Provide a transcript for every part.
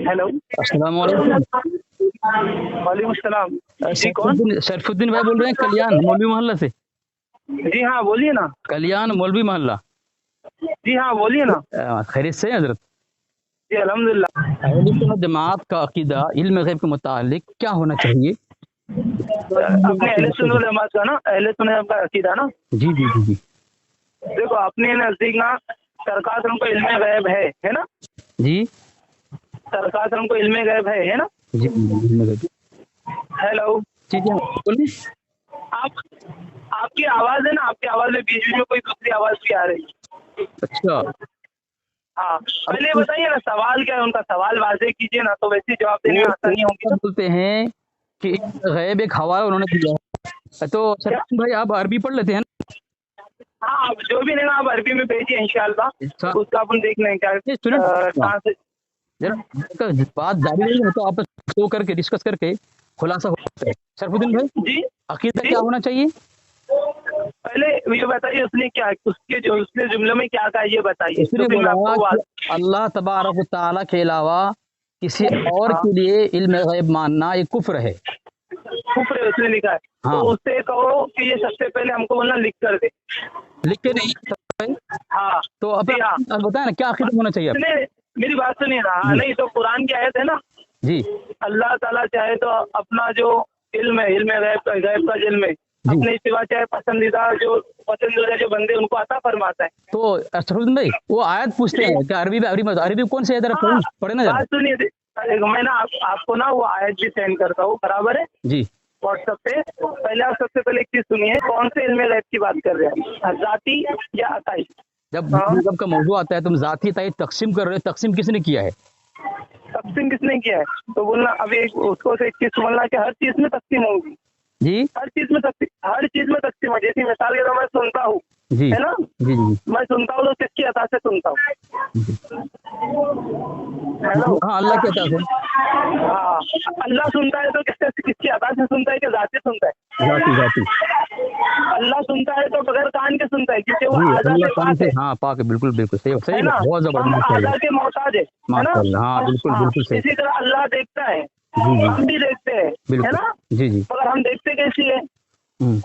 Hello, अस्सलाम वालेकुम। वालेकुम अस्सलाम। जी कौन? शरफुद्दीन भाई बोल रहे हैं, कल्याण मौलवी मोहल्ला से। जी हाँ, बोलिए ना। कल्याण मौलवी मोहल्ला। जी हाँ, बोलिए ना। खैरियत से हैं हजरत? जी अल्हम्दुलिल्लाह। अहले सुन्नत जमात का अकीदा इल्म गैब के मुतालिक क्या होना चाहिए? अपने अहले सुन्नत वल जमात का ना, अहले सुन्नत का अकीदा ना, जी जी जी जी देखो अपने नजदीक ना सरकार से हमको इल्म गैब है ना। जी सरकार से हमको इल्म गैब है ना। जी जी जी हेलो, जी जी, बोलिए। आप आपकी आवाज है ना, आपकी आवाज में बीच बीच में कोई दूसरी आवाज भी आ रही है। अच्छा, हाँ, पहले बताइए ना सवाल क्या है उनका, सवाल वाज़ेह कीजिए ना, तो वैसे जवाब देने वो में आसानी होगी क्या ना। बोलते हैं कि गैब एक हवाला उन्होंने दिया है। तो क्या? शरफुद्दीन भाई आप अरबी पढ़ लेते हैं हाँ, आप जो भी लेना आप अरबी में भेजिए इंशाल्लाह, ना? उसका अपन देख लेंगे क्या स्टूडेंट कहाँ से। जरा बात जारी रहेगी तो आपस में करके डिस्कस करके खुलासा हो सकता है। शरफुद्दीन भाई, जी अकीदा जी, क्या होना चाहिए? पहले ये बताइए उसने क्या, उसके जो उसने जुमले में क्या कहा ये बताइए, उसने तो फिर मैं बोला आपको कि बात। अल्लाह तबारक व तआला के अलावा किसी और हाँ, के लिए इल्म गैब मानना ये कुफ्र है। कुफ्र है उसने लिखा है। तो हाँ, उससे कहो कि ये सबसे पहले हमको बोलना लिख कर दे। लिख के नहीं। हाँ तो जी हाँ, अपना बताया ना क्या अकीदा होना चाहिए उसने मेरी बात सुनिए ना। हाँ जी नहीं तो कुरान की आयत है ना, जी अल्लाह ताला चाहे तो अपना जो इल्म है, इल्म गैब का इल्म है, जी। अपने सिवा चाहे पसंदीदा जो बंदे उनको अता फरमाता है। तो शरफुद्दीन भाई वो आयत पूछते हैं कि अरबी में अरबी कौन सी है, जरा हाँ, पढ़े ना जरा। बात सुनिए। अरे मैं ना आपको ना वो आयत भी सेंड करता हूँ, बराबर है, जी व्हाट्सएप पे। पहले आप सबसे पहले एक चीज सुनिए, कौन से इल्म गैब की बात कर रहे हैं, जाती या अताई? जब हाँ, गैब का मौजू आता है तुम जाती ताई तकसीम कर रहे हो, तकसीम किसने किया है? तकसीम किसने किया है? तो बोलना अभी उसको से एक चीज समझना कि हर चीज में तकसीम होगी। जी हर चीज में तकसीम, हर चीज में तकसीम है। जैसी मिसाल के तो मैं सुनता हूँ, जी है ना, जी जी मैं सुनता हूँ तो किसकी अता से सुनता हूँ? हेलो, हाँ, अल्लाह के अता से। हाँ, अल्लाह सुनता है तो किसकी अता से सुनता है कि जाती सुनता है? जाती जाती। अल्लाह सुनता है तो बगैर कान के सुनता है, क्योंकि वो जी आजा अल्लाह से कान पाक से, है हाँ पाक है, बिल्कुल बिल्कुल सही है सही, ना। बहुत जबरदस्त, हम माशाल्लाह आजा के मोहताज है ना। माशाल्लाह, हाँ बिल्कुल हाँ, बिल्कुल सही। इसी तरह अल्लाह देखता है, जी जी हम भी देखते हैं, है बिल्कुल। ना। जी जी मगर हम देखते कैसी है? हम्म,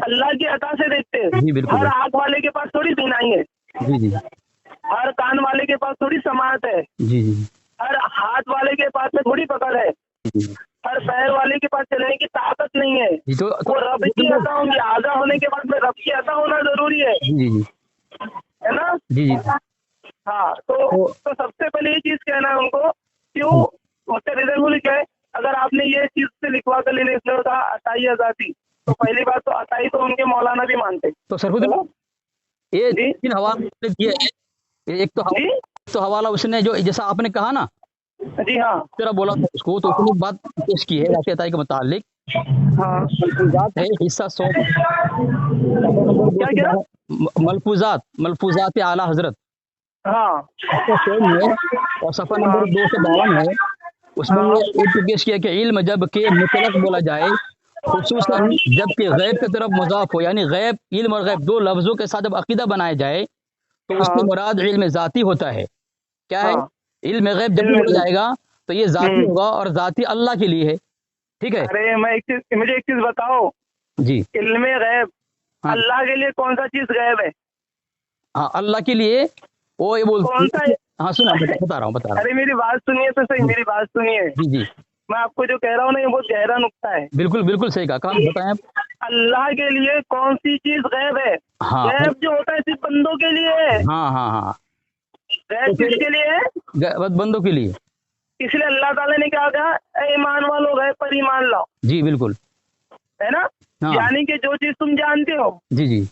अल्लाह की अता से देखते हैं। जी बिल्कुल हर बिल्कुल। आंख वाले के पास थोड़ी बीनाई है, जी जी हर कान वाले के पास थोड़ी समात है, जी जी हर हाथ वाले के पास में थोड़ी पकड़ है, जी जी हर पैर वाले के पास चलने की ताकत नहीं है। जी। वो रब की अता होंगी, आजा होने के बाद में रब की अता होना जरूरी जी जी जी है ना। जी जी। हाँ, तो सबसे पहले ये चीज कहना है उनको, क्यों उससे रिजल्ट क्या है। अगर आपने ये चीज से लिखवा कर लेने इसलिए कहा अताई आजादी, तो पहली बात तो अताई तो उनके मौलाना भी मानते। तो सरफुद्दीन चलो ये जी तीन हवाले दिए हैं। जी तो हवाला उसने जो जैसा आपने कहा ना, जी हाँ तेरा बोला था उसको, तो उसने एक बात पेश की है जाती अताई के मुतालिक। हाँ। मलफूजात है हिस्सा 100, सफा नंबर क्या क्या? 252। मलफूजात आला हजरत हाँ हिस्सा 100 में और सफा हाँ नंबर 252 है। उसमें हाँ ये एक पेश किया कि इल्म जब के मुतलक बोला जाए, खुसूसन जब कि गैब की तरफ मुजाफ हो, यानी गैब, इल्म और गैब दो लफ्जों के साथ जब अकीदा बनाया जाए तो उससे हाँ मुराद इल्म ज़ाती होता है। क्या है? हाँ। इल्म गैब जब भी इल्म बोला जाएगा तो ये ज़ाती हम्म। होगा और ज़ाती अल्लाह के लिए है। ठीक है अरे मुझे एक चीज बताओ, जी। इल्म गैब हाँ अल्लाह के लिए कौन सा चीज गैब है? हाँ, अल्लाह के लिए वो ये कौन सा? बोलती। हाँ सुना, बता रहा हूँ। अरे मेरी बात सुनिए तो सही, मेरी बात सुनिए। जी जी मैं आपको जो कह रहा हूँ ना, ये बहुत गहरा नुक्ता है। बिल्कुल बिल्कुल सही कहा बताएं आप। अल्लाह के लिए कौन सी चीज गैब है? हाँ गैब जो होता है सिर्फ बंदों के लिए है। हाँ हाँ हाँ। गैब तो फिर किसके लिए है? बंदों के लिए। इसलिए अल्लाह ताला ने क्या कहा, ए ईमान वालों गैब पर ईमान लाओ, जी बिल्कुल। है ना। हाँ यानी कि जो चीज तुम जानते हो जी जी।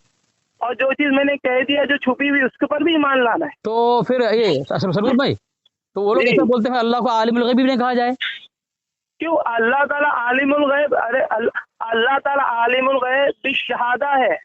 और जो चीज मैंने कह दिया जो छुपी हुई, उसके पर भी ईमान लाना है। तो फिर ये सरवर भाई, तो वो लोग जी, ऐसा बोलते हैं अल्लाह को आलिमुल गैब भी नहीं कहा जाए? क्यों? अल्लाह ताला आलिमुल गैब, अरे अल्लाह ताला आलिमुल गैब भी शहादा है।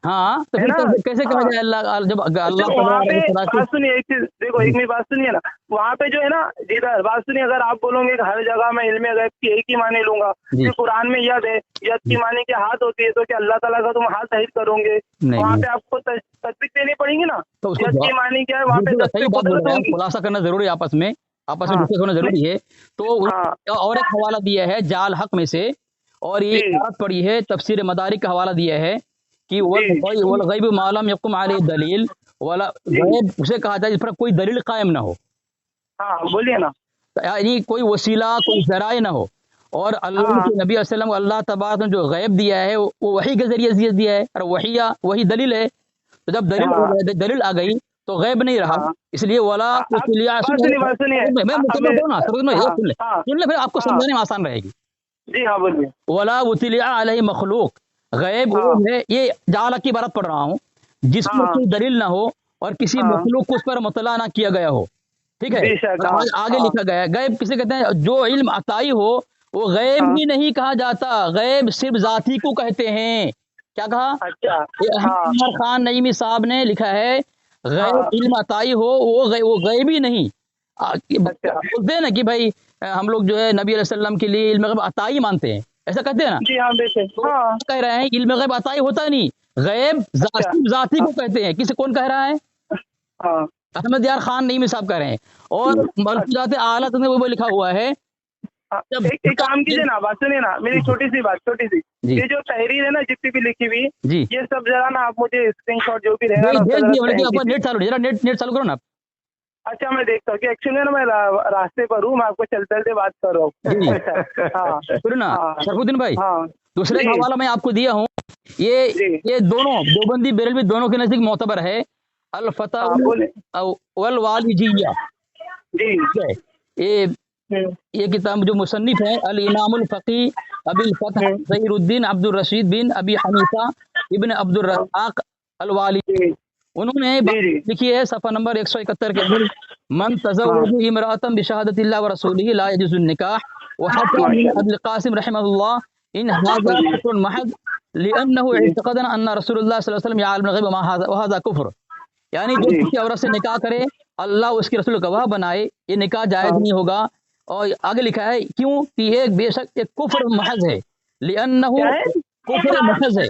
हाँ, तो है फिर ना? कैसे कहा हाँ। जाए अल्लाह, जब अल्लाह तो वहाँ पे तबारक व तआला बात सुनिए, एक चीज देखो, एक मेरी बात सुनिए ना, वहाँ पे जो है ना, जिधर बात सुनिए, अगर आप बोलोगे कि हर जगह मैं इल्म गैब की एक ही माने लूंगा, जी। फिर कुरान में यद है, यद की माने कि हाथ होती है, तो क्या अल्लाह ताला का तुम हाथ शहीद करोगे? नहीं, वहाँ नहीं। पे आपको तस्दीक देनी पड़ेगी ना, तो उसको यद की माने क्या है, वहाँ पे बिल्कुल सही दस्ते बात बोल कुदरत रहे हैं आप, होंगी। खुलासा करना जरूरी है आपस में हाँ, डिस्कस होना जरूरी है। तो हाँ और एक हवाला दिया है जाल हक में से, और ये जी इबारत पड़ी है तफसीर मदारिक का हवाला दिया है कि जी वल गैब मालम यकुम अलैहि दलील, वाला जी। गैब उसे कहा जाए जिस पर कोई दलील कायम ना हो, हाँ बोलिए ना। यानी कोई वसीला कोई जराए ना हो। और अल्लाह हाँ के नबी वसल्लम को अल्लाह तबारक ने जो गैब दिया है वो वही के जरिए दिया है, और वही दलील है। तो जब हाँ दलील आ गई तो गैब नहीं रहा। हाँ इसलिए वाला हाँ। अब उतलिया बात सुनिए मैं मुकम्मल हमें। करूँ ना, हाँ हाँ सुन ले फिर आपको हाँ समझाने में आसान रहेगी। जी हाँ बोलिए। वला उतलिया अलैहि मखलूक, गैब वो हाँ है, ये जाल की बात पढ़ रहा हूँ, जिसमें हाँ कोई दलील ना हो और किसी हाँ मखलूक को उस पर मुतला ना किया गया हो। ठीक है, बेशक। और हाँ आगे हाँ लिखा गया है गैब किसे कहते हैं, जो इल्म अताई हो वो गैब हाँ। ही नहीं कहा जाता, गैब सिर्फ जाती को कहते हैं। क्या कहा? अच्छा। ये हाँ अहमद खान नईमी साहब ने लिखा है, गैब हाँ इल्म अताई हो वो गैब ही नहीं। अच्छा। बोलते हैं ना कि भाई हम लोग जो है नबी अलैहि सल्लम के लिए इल्म गैब अताई मानते हैं, ऐसा कहते हैं ना। जी हाँ बेशक। तो हाँ कह रहे हैं इल्म गैब अताई होता नहीं, गैब अच्छा। जाती हाँ को कहते हैं। किसे कौन कह रहा है? हाँ अहमद यार खान नईमी साहब कह रहे हैं। और मलफूजात आला में वो लिखा हुआ है हाँ। जब एक काम कीजिए ना, बात सुनिए ना, मेरी छोटी सी बात, छोटी सी, जी ये जो तहरीर है ना जितनी भी लिखी हुई, जी ये सब जरा ना आप मुझे स्क्रीनशॉट जो भी रहेगा भेज ना उसका भेज जरा दिए, लेकिन सेंड आपका कीजिए। नेट चालू नहीं, जरा नेट चालू करो ना आप। अच्छा मैं देखता हूँ कि एक्चुअली ना मैं रास्ते पर हूँ, मैं आपको चलते चलते बात कर रहा जी हूँ। हाँ सुनो ना हाँ शरफुद्दीन भाई, हाँ दूसरे जी का हवाला मैं आपको दिया हूँ, ये जी ये दोनों देवबंदी बेरलवी दोनों के नजदीक मोतबर है, अल हाँ बोले फतावा वल वालिजिया। जी। ठीक है, ये हम्म ये किताब जो मुसन्निफ है अल इमामुल फकी अबिल फतह हम्म ज़हीरुद्दीन अब्दुल रशीद बिन अबी हनीफा इब्न अब्दुल हाँ, रज़ाक अल वाली, जी उन्होंने बात जी जी लिखी है सफ़ा नंबर 171 के अंदर, मन हाँ तज़व्वज इमरातन बिशहादतिल्लाह व रसूलिही ला यजुज़ुन निकाह व हक्का मिन माशाल्लाह। अबुल कासिम रहमहुल्लाह इन हाज़ा जी कुफ्रुन महज़ लिअन्नहु जी इअ्तक़दना अन्न रसूलुल्लाह सल्लल्लाहु अलैहि वसल्लम यअलमुल गैब व हाज़ा कुफ्र। यानी जो जी किसी औरत से निकाह करे अल्लाह उसके रसूल गवाह बनाए, ये निकाह जायज़ हाँ नहीं होगा। और आगे लिखा है क्यों कि ये बेशक एक कुफ्र महज़ है, लिअन्नहु क्या है। कुफ्र महज़ है,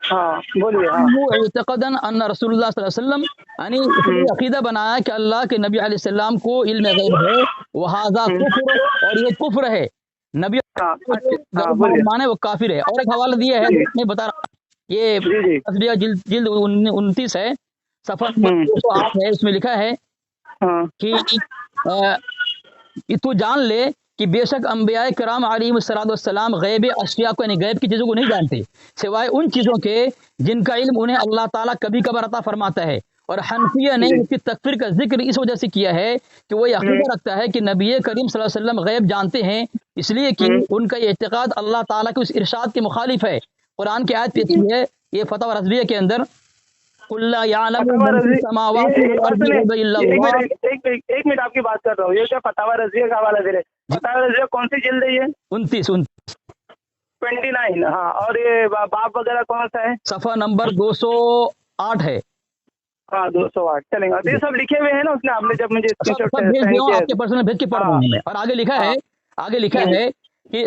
हाँ बोलिए। हाँ इतक़दन अन्न रसूलुल्लाह सल्लल्लाहु अलैहि वसल्लम, यानी इसने हम्म अकीदा बनाया कि अल्लाह के नबी अलैहि सलाम को इल्म गैब है, वहाज़ा हम्म कुफ्र, और ये कुफ्र है। नबी हाँ को जो अच्छा हाँ गैब बोलिए। माने वो काफिर है। और एक हवाला दिया है जी मैं बता रहा हूँ, ये जी जी तस्बीह जिल्द जिल्द 29 है, सफ़ा नंबर हम्म 208 है, उसमें लिखा है हाँ कि अ, कि तू जान ले कि बेशक अम्बिया कराम अलैहिस्सलाम गैब अशिया को यानी गैब की चीज़ों को नहीं जानते सिवाय उन चीज़ों के जिनका इल्म उन्हें अल्लाह ताला कभी कभार अता फरमाता है। और हनफिया ने जी उसकी तकफीर का जिक्र इस वजह से किया है कि वो हम्म अकीदा रखता है कि नबी करीम सल्लल्लाहु अलैहि वसल्लम गैब जानते हैं, इसलिए कि हम्म उनका ये इत्तिकाद अल्लाह ताला के उस इरशाद के मुखालिफ है। कुरान की आयत पेश की है ये फतवा रज़विया के अंदर, कुल ला यअलमु फतावा मन रजी, फिस समावाति ये वल बात अर्दि सुनिए, गैब ये एक इल्लल्लाह। मिनट एक मिनट आपकी बात कर रहा हूँ, ये क्या फतावा रजिया का हवाला दे रहे? फतावा रजिया कौन सी जिल्द है ये? 29 29। हाँ और ये बाप वगैरह कौन सा है? सफ़ा नंबर 208 है। हाँ 208 चलेगा। तो ये सब लिखे हुए हैं ना उसने, आपने जब मुझे सब स्क्रीनशॉट सब भेज सेंड दिया हूँ, किया है आपके तो। पर्सनल भेज के पढ़ रहा हाँ हूँ मैं। और हाँ आगे लिखा हम्म है कि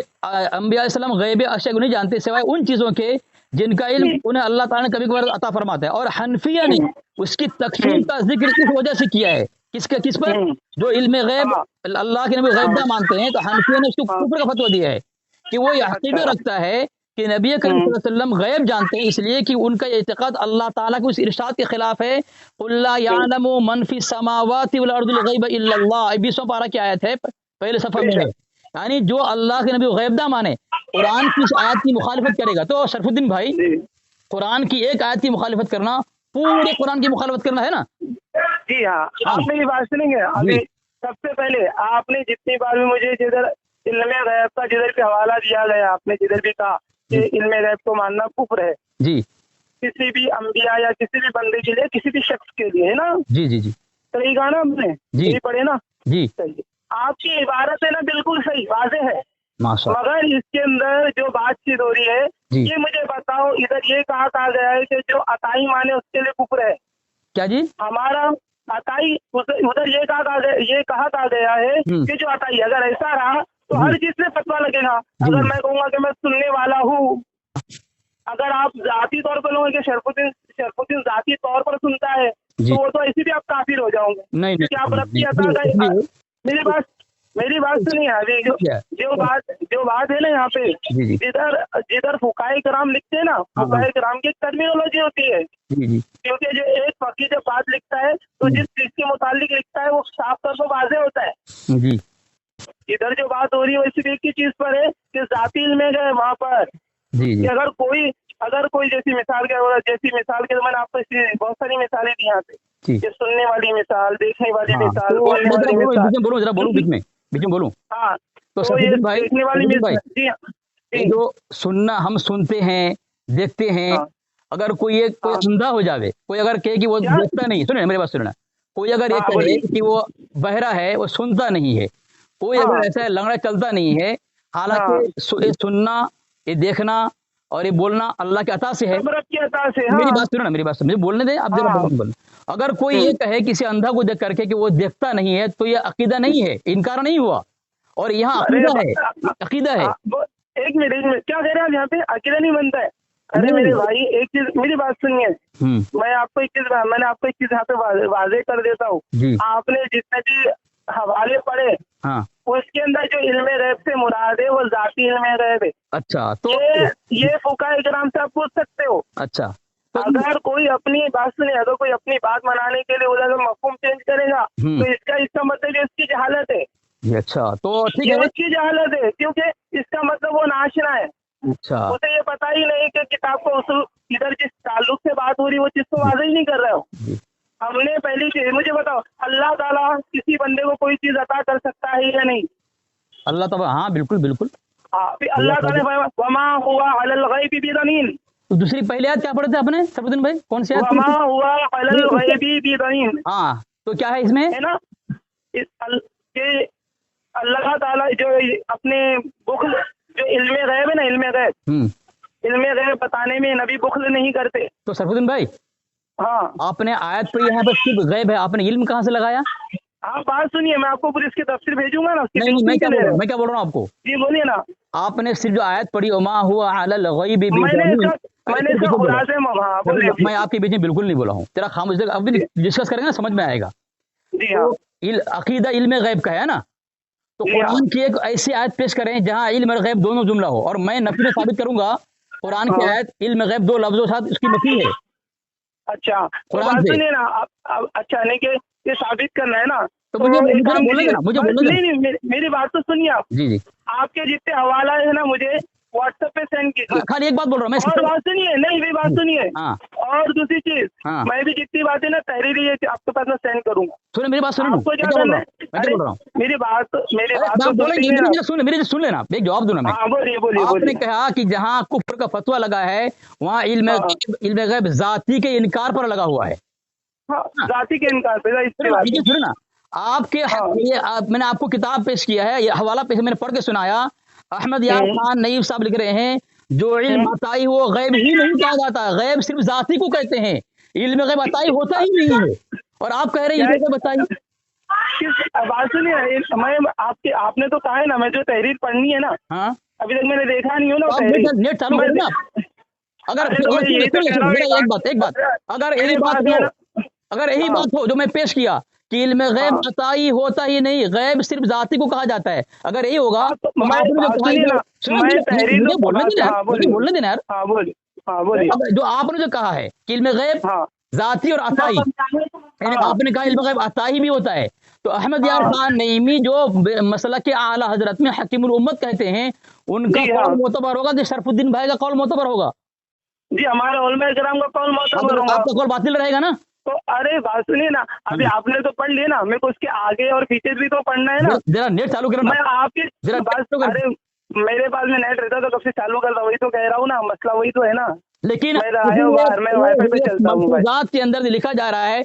अंबिया सल्लम गैब अशया को नहीं जानते सिवाय उन चीज़ों के जिनका इल्म हम्म उन्हें अल्लाह ताला ने कभी कभार अता फरमाता है। और हनफिया ने हम्म उसकी तकफीर का जिक्र इस वजह से किया है, किस पर? हम्म, जो इल्म गैब हाँ अल्लाह के नबी हाँ गैबदा मानते हैं, तो हनफिया ने उसको हाँ कुफ्र का फतवा दिया है कि वो ये अकीदा अच्छा रखता है कि नबी करीम हम्म सल्लल्लाहु अलैहि वसल्लम गैब जानते हैं, इसलिए कि उनका ये इतिकाद अल्लाह ताला के उस इरशाद के खिलाफ है। कुल ला यअलमु मन फिस समावाति वल अर्दिल गैब इल्लल्लाह, 20वां पारा की आयत है, पहले सफ़ा में है। बेशक। यानी जो अल्लाह के नबी गैबदा माने कुरान की इस आयत की मुखालिफत करेगा, तो शरफुद्दीन भाई जी कुरान की एक आयत की मुखालिफत करना पूरे कुरान की मुखालिफत करना है ना। जी हाँ। हाँ आप मेरी बात सुनेंगे जी अभी? सबसे पहले आपने जितनी बार भी मुझे जिधर इल्म गैब का जिधर भी हवाला दिया गया, आपने जिधर भी कहा कि जी इल्म गैब को मानना कुफ्र है, जी किसी भी अंबिया या किसी भी बंदे के लिए, किसी भी शख्स के लिए, है ना? जी जी जी सही कहा ना आपने? जी यही पढ़े ना? जी सही। आपकी इबारत है ना बिल्कुल सही वाज़ेह है, माशा मगर इसके अंदर जो बातचीत हो रही है, जी। ये मुझे बताओ, इधर ये कहा गया है कि जो अताई माने उसके लिए कुफर है। क्या जी? हमारा अताई उधर ये कहा गया है कि जो अताई, अगर ऐसा रहा तो हर चीज से फतवा लगेगा। अगर मैं कहूँगा कि मैं सुनने वाला हूँ, अगर आप जाती तौर पर लोगों के शरफुद्दीन जाती तौर पर सुनता है जी। तो वो तो ऐसे भी आप काफिर हो जाओगे, नहीं क्योंकि आप रब की नहीं, अता का। इसलिए मेरी बात सुनिए अभी, जो बात है ना यहाँ पे, जी जी जिधर फुकाए कराम लिखते हैं ना, फुकाए कराम की टर्मिनोलॉजी होती है, जी जी क्योंकि जो एक फकीर जब बात लिखता है तो जिस चीज के मुतालिक लिखता है वो साफ तौर पर वाज़ेह होता है। जी इधर जो बात हो रही है वो सिर्फ एक ही चीज पर है कि जाती इल्म में गए वहां पर, जी कि जी अगर कोई जैसी मिसाल के तो मैंने आपको बहुत सारी मिसालें दी यहाँ पे, जी। कि सुनने वाली मिसाल, देखने वाली हाँ, मिसाल, तो बोलने मैं वाली मिसाल। जरा बोलूं बीच में बोलूं। हाँ, तो तो ये सफीदुद्दीन भाई, देखने वाली सफीदुद्दीन भाई, मिसाल। जी हाँ, ये जी। जो सुनना, हम सुनते हैं, देखते हैं, हाँ, अगर कोई हाँ। अंधा हो जावे, कोई अगर कहे कि वो क्या? देखता नहीं, सुने मेरी बात सुनना, कोई अगर ये हाँ, कहे बोलिए। कि वो बहरा है, वो सुनता नहीं है, कोई हाँ, अगर ऐसा है लंगड़ा चलता नहीं है, हालांकि हाँ। ये सुनना, ये देखना और ये बोलना अल्लाह के अता से है। सब रब की अता से। मेरी हाँ, बात सुनो ना, मेरी बात सुनो, मुझे बोलने दे, आप जरा हाँ। बोल। अगर कोई ये कहे किसी अंधा को देख करके कि वो देखता नहीं है, तो ये अकीदा नहीं है, इनकार नहीं हुआ, और यहाँ अरे अकीदा है, अकीदा है। एक मिनट, क्या कह रहे हैं आप यहाँ पे? अकेला नहीं बनता है। अरे नहीं। मेरे भाई, एक चीज मेरी बात सुनिए, मैंने आपको एक चीज यहाँ पे वाजे कर देता हूँ। जी। आपने जितने भी हवाले पढ़े, हाँ, उसके अंदर जो इल्मे गैब से मुराद है वो जाती इल्मे गैब है। अच्छा, तो ये फुकाए किराम से आप पूछ सकते हो। अच्छा, तो अगर कोई अपनी बात सुने, अगर कोई अपनी बात मनाने के लिए उधर मफहूम चेंज करेगा तो इसका मतलब इसकी जहालत है। ये अच्छा, तो ठीक ये है। उसकी जहालत है, क्योंकि इसका मतलब वो नाशना है। अच्छा, उसे ये पता ही नहीं कि किताब को उस इधर जिस ताल्लुक से बात हो रही है वो चीज तो वाज़ेह ही नहीं कर रहे हो। जी। हमने पहली चीज, मुझे बताओ, अल्लाह ताला किसी बंदे को कोई चीज अता कर सकता है या नहीं? अल्लाह तआला, हाँ बिल्कुल बिल्कुल। हाँ, फिर अल्लाह ताला ने वमा हुआ अलल गैबि बिदनीन, तो दूसरी पहले आयत क्या पढ़े थे आपने सफरुद्दीन भाई, कौन सी आयत? वमा हुआ अलल गैबि बिदनीन, हाँ, तो क्या है इसमें? है ना? के अल्लाह ताला जो अपने बुख्ल, जो इल्मे गैब है ना, इल्मे गैब बताने में नबी बुख्ल नहीं करते। तो सफरुद्दीन भाई, हाँ, आपने आयत पर यहाँ पर सिर्फ गैब है, आपने इल्म कहाँ से लगाया? आप बात सुनिए, मैं आपको पूरी इसकी तफसीर भेजूंगा ना। नहीं, मैं क्या बोल रहा हूँ आपको? जी बोलिए ना। आपने सिर्फ जो आयत पढ़ी, वमा हुआ अलल गैबि मैंने इसका खुलासे हाँ, बोलिए। मैं आपके बीच में बिल्कुल नहीं बोला हूँ, तेरा खामोश, अब डिस्कस करेंगे ना, समझ में आएगा। जी हाँ, अकीदा इल्म गैब का है ना, तो कुरान की एक ऐसी आयत पेश करें जहाँ इल्म और गैब दोनों जुमला हो, और मैं नफी में साबित करूंगा कुरान की आयत इल्म गैब दो लफ्जों साथ उसकी नफी है। अच्छा, तो बात सुनिए ना आप। अच्छा, नहीं कि ये साबित करना है ना, तो मुझे बोलने देना। नहीं, मेरी बात तो सुनिए आप। जी जी, आपके जितने हवाला है ना मुझे व्हाट्सएप पे सेंड कीजिए। खाली एक बात बोल रहा हूँ मैं, और बात सुनिए, नहीं मेरी बात सुनिए। हाँ। और दूसरी चीज, हाँ। मैं भी जितनी बातें ना तहरीरी है आपके पास मैं सेंड करूंगा। सुने मेरी बात, सुनो, आपको क्या करना है? मेरी बात सुन लेना, एक जवाब दूंगा मैं। बोलिए। आपने कहा कि जहाँ कुफ्र का फतवा लगा है वहाँ इल्म गैब जाती के इनकार पर लगा हुआ है। जाती के इनकार पे सुनो ना, आपके मैंने आपको किताब पेश किया है, ये हवाला पेश मैंने पढ़ के सुनाया। अहमद यार खान नईम साहब लिख रहे हैं, जो इल्म अताई वो गैब ही नहीं कहा जाता, गैब सिर्फ जाती को कहते हैं, इल्म गैब अताई होता ही नहीं है। और आप कह रहे हैं इल्म गैब अताई। बात सुनिए, मैं आपने तो कहा है ना, मैं जो तहरीर पढ़नी है ना, हाँ, अभी तक मैंने देखा नहीं हो ना। नेट चालू करें ना अगर यही बात हो जो मैं पेश किया कि इल्म गैब अताई होता ही नहीं, गैब सिर्फ जाती को कहा जाता है, अगर यही होगा तो बोलने देना यार। जो आपने जो कहा है कि इल्म गैब जाती और अताई, आपने कहा इल्म गैब अताई भी होता है, तो अहमद यार खान नईमी जो मसला के आला हजरत में हकीमुल उम्मत कहते हैं, उनका कौल मोतबर होगा, शरफुद्दीन भाई का कौल मोतबर होगा। जी, हमारे उलमा किराम का कौल मोतबर होगा, आपका कौल बातिल रहेगा ना। तो अरे बात सुनिए ना, अभी आपने तो पढ़ लिया ना, मेरे को उसके आगे और पीछे भी तो पढ़ना है ना। जरा नेट चालू करो ना। मैं आपकी जरा बात तो अरे मेरे पास में नेट रहता तो कब से चालू करता, वही तो कह रहा हूँ ना, मसला वही तो है ना। लेकिन मैं वाईफाई पे चलता हूँ। के अंदर लिखा जा रहा है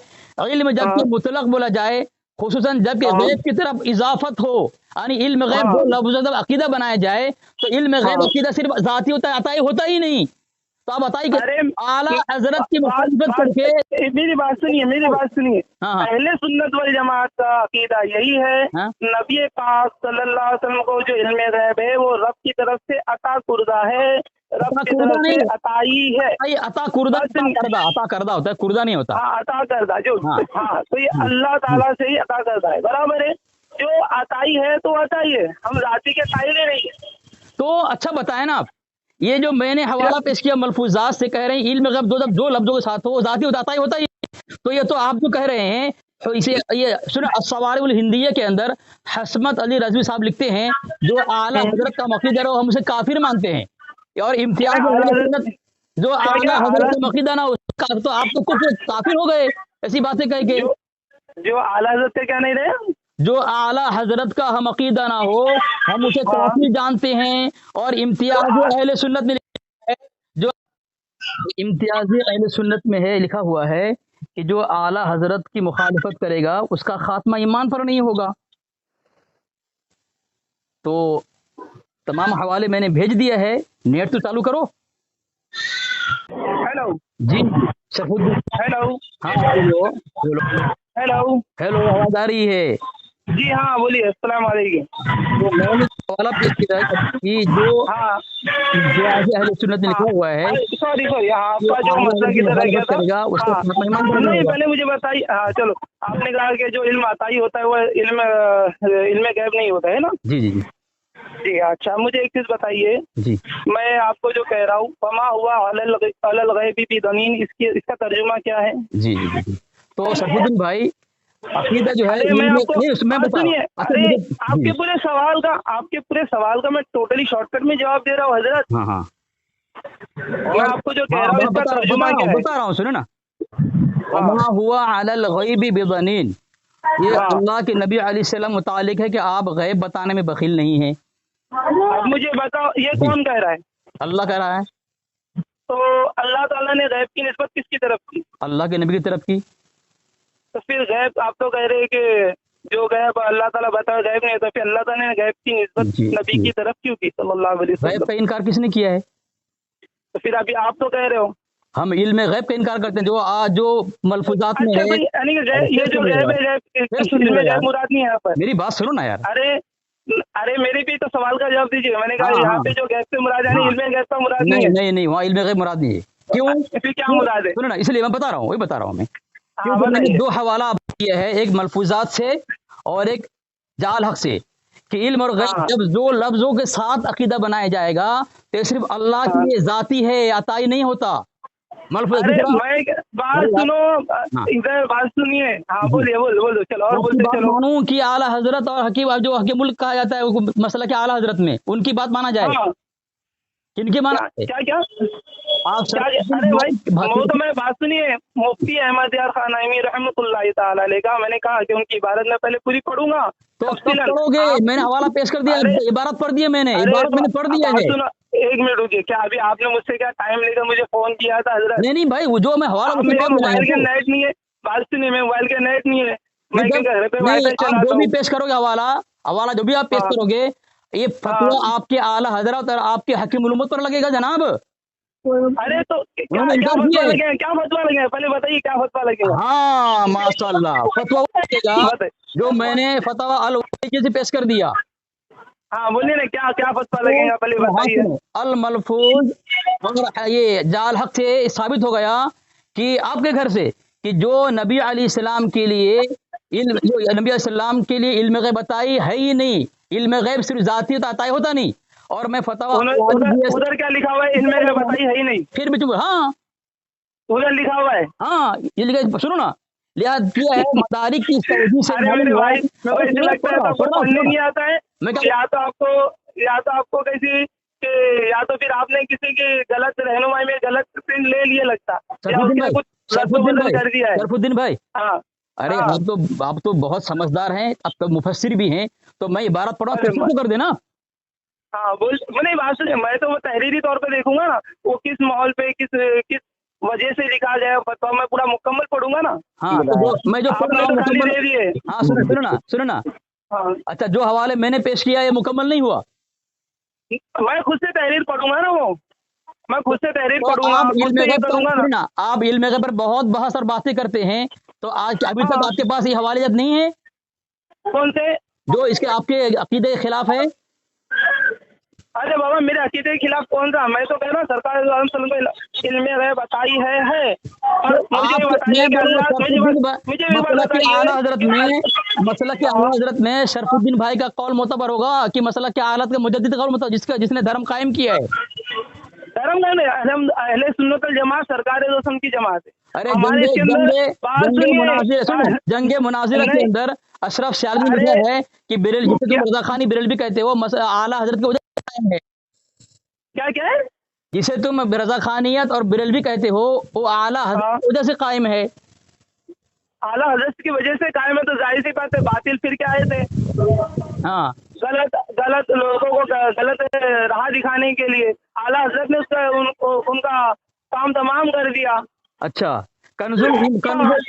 इल्म जबकि मुतलक बोला जाए, खुसूसन जबकि गैब की तरफ इजाफत हो, یعنی علم غیب ہاں۔ جو لفظ جب عقیدہ بنایا جائے تو علم غیب ہاں۔ عقیدہ صرف ذاتی ہوتا ہے، عطائی ہوتا ہی نہیں. تو آپ عطائی کے ارے اعلیٰ حضرت کی بات مخالفت کر بات کے میری بات سنیے، میری بات سنیے. ہاں ہاں اہل سنت والجماعت کا عقیدہ یہی ہے، ہاں نبی پاک صلی اللہ علیہ وسلم کو جو علم غیب ہے وہ رب کی طرف سے عطا کردہ ہے، رب عطا کی کردہ طرف سے نہیں، عطائی ہے. عطا کردہ، بس عطا کردہ ہوتا ہے، کردہ نہیں ہوتا. ہاں عطا کردہ جو ہاں ہاں تو یہ اللہ تعالیٰ سے ہی عطا کردہ ہے، برابر ہے. جو عطائی ہے تو عطائی ہے، ہم ذاتی کے قائل ہی نہیں ہیں. تو اچھا بتائیں نا آپ، یہ جو میں نے حوالہ پیش کیا ملفوظات سے، کہہ رہے ہیں علم غیب دو لفظوں کے ساتھ ہو وہ ذاتی ہوتا ہی ہوتا ہی. تو یہ تو آپ جو کہہ رہے ہیں اسے یہ سنیں، الصوارم الہندیہ کے اندر حسمت علی رضوی صاحب لکھتے ہیں جو اعلیٰ حضرت کا عقیدہ ہے ہم اسے کافر مانتے ہیں، اور امتیاز اہل سنت جو اعلیٰ حضرت کا عقیدہ نہ ہو تو آپ تو کافر ہو گئے ایسی باتیں کہہ کے. جو اعلیٰ حضرت سے کیا نہیں رہے، جو اعلیٰ حضرت کا ہم عقیدہ نہ ہو ہم اسے ہاں کافر جانتے ہیں، اور امتیاز اہل سنت میں لکھا ہے جو امتیاز اہل سنت میں ہے لکھا ہوا ہے کہ جو اعلیٰ حضرت کی مخالفت کرے گا اس کا خاتمہ ایمان پر نہیں ہوگا. تو تمام حوالے میں نے بھیج دیا ہے، نیٹ تو چالو کرو. ہیلو جی سفید، ہیلو ہاں بولو بولو. ہیلو ہیلو آواز آ رہی ہے؟ جی ہاں بولیے، السلام علیکم. تو میں نے حوالہ پیش کیا ہے کہ جو ہاں امتیاز اہل سنت میں لکھا ہوا ہے سوری ہاں آپ جو کا جو اعلیٰ مسئلہ حضرت کی کدھر رہ گیا مخالفت تھا. کرے گا اس کا ہاں خاتمہ ایمان پر نہیں نہیں ہوگا. پہلے مجھے بتائیے، ہاں چلو آپ نے کہا کہ جو علم عطائی ہوتا ہے وہ علم غیب نہیں ہوتا ہے نا. جی جی جی جی اچھا مجھے ایک چیز بتائیے، جی میں آپ کو جو کہہ رہا ہوں فما ہوا علی الغیب بدنین، اس کا ترجمہ کیا ہے؟ جی جی جی. تو سفید الدین بھائی عقیدہ جو ہے ارے میں علم آپ کو نہیں میں بتا رہا سنیے، ہوں. اچھا ارے مجھے آپ کے جی پورے سوال کا میں ٹوٹلی شارٹ کٹ میں جواب دے رہا ہوں حضرت. ہاں ہاں میں اور آپ کو جو کہہ ہاں رہا ہوں اس کا بتا ترجمہ کیا ہے؟ رہا ہوں سنیں نا. ہاں وما ہوا علی الغیب بضنین، یہ ہاں اللہ کے نبی علیہ السلام متعلق ہے کہ آپ غیب بتانے میں بخیل نہیں ہیں. اب مجھے بتاؤ یہ جی کون کہہ رہا ہے؟ اللہ کہہ رہا ہے. تو اللہ تعالیٰ نے غیب کی نسبت کس کی طرف کی؟ اللہ کے نبی کی طرف کی. تو پھر غیب آپ تو کہہ رہے ہیں کہ جو غیب اللہ تعالیٰ بتا غیب نہیں ہے، تو پھر اللہ تعالیٰ نے غیب کی نسبت جی نبی جی کی طرف کیوں کی صلی اللہ علیہ غیب وسلم؟ کا انکار کس نے کیا ہے؟ تو پھر ابھی آپ تو کہہ رہے ہو. ہم علم غیب کا انکار کرتے ہیں جو ملفوظات میں اچھا ہے. تو یعنی کہ یہ جو غیب ہے علم غیب مراد نہیں ہے یہاں پر. میری بات سنو نا یار. ارے میری بھی تو سوال کا جواب دیجیے. میں نے کہا ہاں یہاں ہاں پہ جو غیب سے مراد ہے ہاں علم غیب کا مراد نہیں نہیں ہے. نہیں نہیں وہاں علم غیب مراد نہیں ہے. کیوں؟ پھر کیا مراد ہے؟ سنو نا، اس لیے میں بتا رہا ہوں، وہی بتا رہا ہوں میں. ہاں کیونکہ میں نے بتائیے. دو حوالہ آپ کیا ہے، ایک ملفوظات سے اور ایک جعل حق سے، کہ علم اور غیب ہاں جب دو لفظوں کے ساتھ عقیدہ بنایا جائے گا تو یہ صرف اللہ کے ہاں. لیے ذاتی ہے، عطائی نہیں ہوتا. ارے میں بات سنو، ہاں ادھر بات سنیے. ہاں جی بولیے بولو چلو اور آپ کی بولتے بات چلو. مانوں کہ اعلیٰ حضرت اور حکیم جو حکیم ملک کہا جاتا ہے وہ مسئلہ کیا اعلیٰ حضرت میں ان کی بات مانا جائے. ہاں کن کی مانا ہے؟ کیا کیا آپ کیا ارے بھائی وہ تو میں بات سنیے. مفتی احمد یار خان نعیمی رحمۃ اللہ تعالی علیہ کا میں نے کہا کہ ان کی عبارت میں پہلے پوری پڑھوں گا تو کب تفصیلاً. پڑھو گے؟ میں نے حوالہ پیش کر دیا، ارے عبارت پڑھ دی ہے میں نے، ارے عبارت میں نے پڑھ دیا بات ہے. سنو، ایک منٹ رکیے. کیا ابھی آپ نے مجھ سے کیا ٹائم لے کر مجھے فون کیا تھا حضرت؟ نہیں بھائی وہ جو میں حوالہ اب میں میرے جواب دینا موبائل ہے کا تو. نیٹ نہیں ہے. بات سنیے میرے موبائل کا نیٹ نہیں ہے، میں نہیں گھر پہ وائی نہیں فائی آپ چلاتا جو بھی ہوں. پیش کرو گے حوالہ جو بھی آپ پیش ہاں کرو گے یہ فتویٰ آپ کے اعلیٰ حضرت اور آپ کے حکیم علومت پر لگے گا جناب. ارے تو انہوں نے کیا انکار فتوا کیا ہے. لگے گا؟ کیا فتوا لگے گا پہلے بتائیے، کیا فتوا لگے گا؟ ہاں ماشاء اللہ فتویٰ لگے گا جو میں نے فتویٰ الوحیدیہ سے پیش کر دیا. ہاں بولیے نا، کیا کیا فتوا لگے گا پہلے بتائیے. الملفوظ اور یہ جعل حق سے ثابت ہو گیا کہ آپ کے گھر سے کہ جو نبی علیہ السلام کے لیے جو نبی علیہ السلام کے لیے علم غیب عطائی ہے ہی نہیں. علم غیب صرف ذاتی عطائی ہوتا نہیں. اور میں فتویٰ ادھر کیا لکھا ہوا ہے؟ علم غیب بتائی ہے ہی نہیں. پھر بھی چپ. ہاں ادھر لکھا ہوا ہے. ہاں یہ لکھا، سنو نا، لحاظ کیا ہے مدارک کی توجہ سے ارے معلوم میرے ہوا. بھائی میرے کو ایسے لگتا ہے تو آپ کو پڑھنے نہیں آتا ہے. میں کیا یا تو آپ کو کیسی کہ یا تو پھر آپ نے کسی کی غلط رہنمائی میں غلط پرنٹ لے لیے لگتا، یا اس کے کچھ رد و بدل کر دیا ہے. شرف الدین بھائی، ہاں ارے آپ تو بہت سمجھدار ہیں، اب تو مفسر بھی ہیں، تو میں عبارت پڑھا تفسیر تو کر دینا. ہاں نہیں بات سنیے، میں تو وہ تحریری طور پہ دیکھوں گا نا وہ کس ماحول پہ کس وجہ سے لکھا گیا فتوا، میں پورا مکمل پڑھوں گا نا. ہاں تو میں جو پڑھ رہا ہوں خالی دے دیے. ہاں سنو نا हाँ, अच्छा, जो हवाले मैंने पेश किया ये मुकम्मल नहीं हुआ? मैं खुद से तहरीर पढ़ूंगा ना, वो मैं खुद से तहरीर तो पढ़ूंगा, आप खुद इल्म से ये गैब करूंगा ना। ना, आप इल्म गैब पर बहुत बहस और बातें करते हैं, तो आज अभी तक हाँ, आपके पास ये हवाले जब नहीं है कौन से? जो इसके आपके अकीदे के खिलाफ है? अरे बाबा, मेरे अकीदे के खिलाफ कौन सा? मैं तो कह रहा हूँ सरकार इल्म गैब बताई है, और तो मुझे ये आप बताइए कि अल्लाह, मुझे एक बात मसला के बताइए। आला हजरत में, मसला के आला हाँ, हजरत में शरफुद्दीन भाई का कौल मोतबर होगा कि मसला के आलत का मुजद्दिद कौल मोतबर, जिसने धर्म कायम किया है? धर्म कौन है? हम अहले सुन्नत वल जमात, सरकार दोस्तों की जमात है। अरे हमारे जंगे इसके अंदर जंगे बात जंगे सुनिए। मुनाजिर, सुनो, जंगे मुनाजिर के नहीं, अंदर अशरफ सियालवी ने अरे लिखा है कि बिरल, जिसे तुम क्या रजा खानी बिरल भी कहते हो, आला हजरत की वजह से कायम है। क्या क्या है? जिसे तुम रजा खानियत और बिरल भी कहते हो, वो आला हजरत हाँ, की वजह से कायम है। आला हजरत की वजह से कायम है, तो जाहिर सी बात है बातिल फिर क्या आए थे? हाँ, गलत गलत लोगों को गलत राह दिखाने के लिए आला हजरत ने उनका काम तमाम कर दिया। अच्छा, हाँ,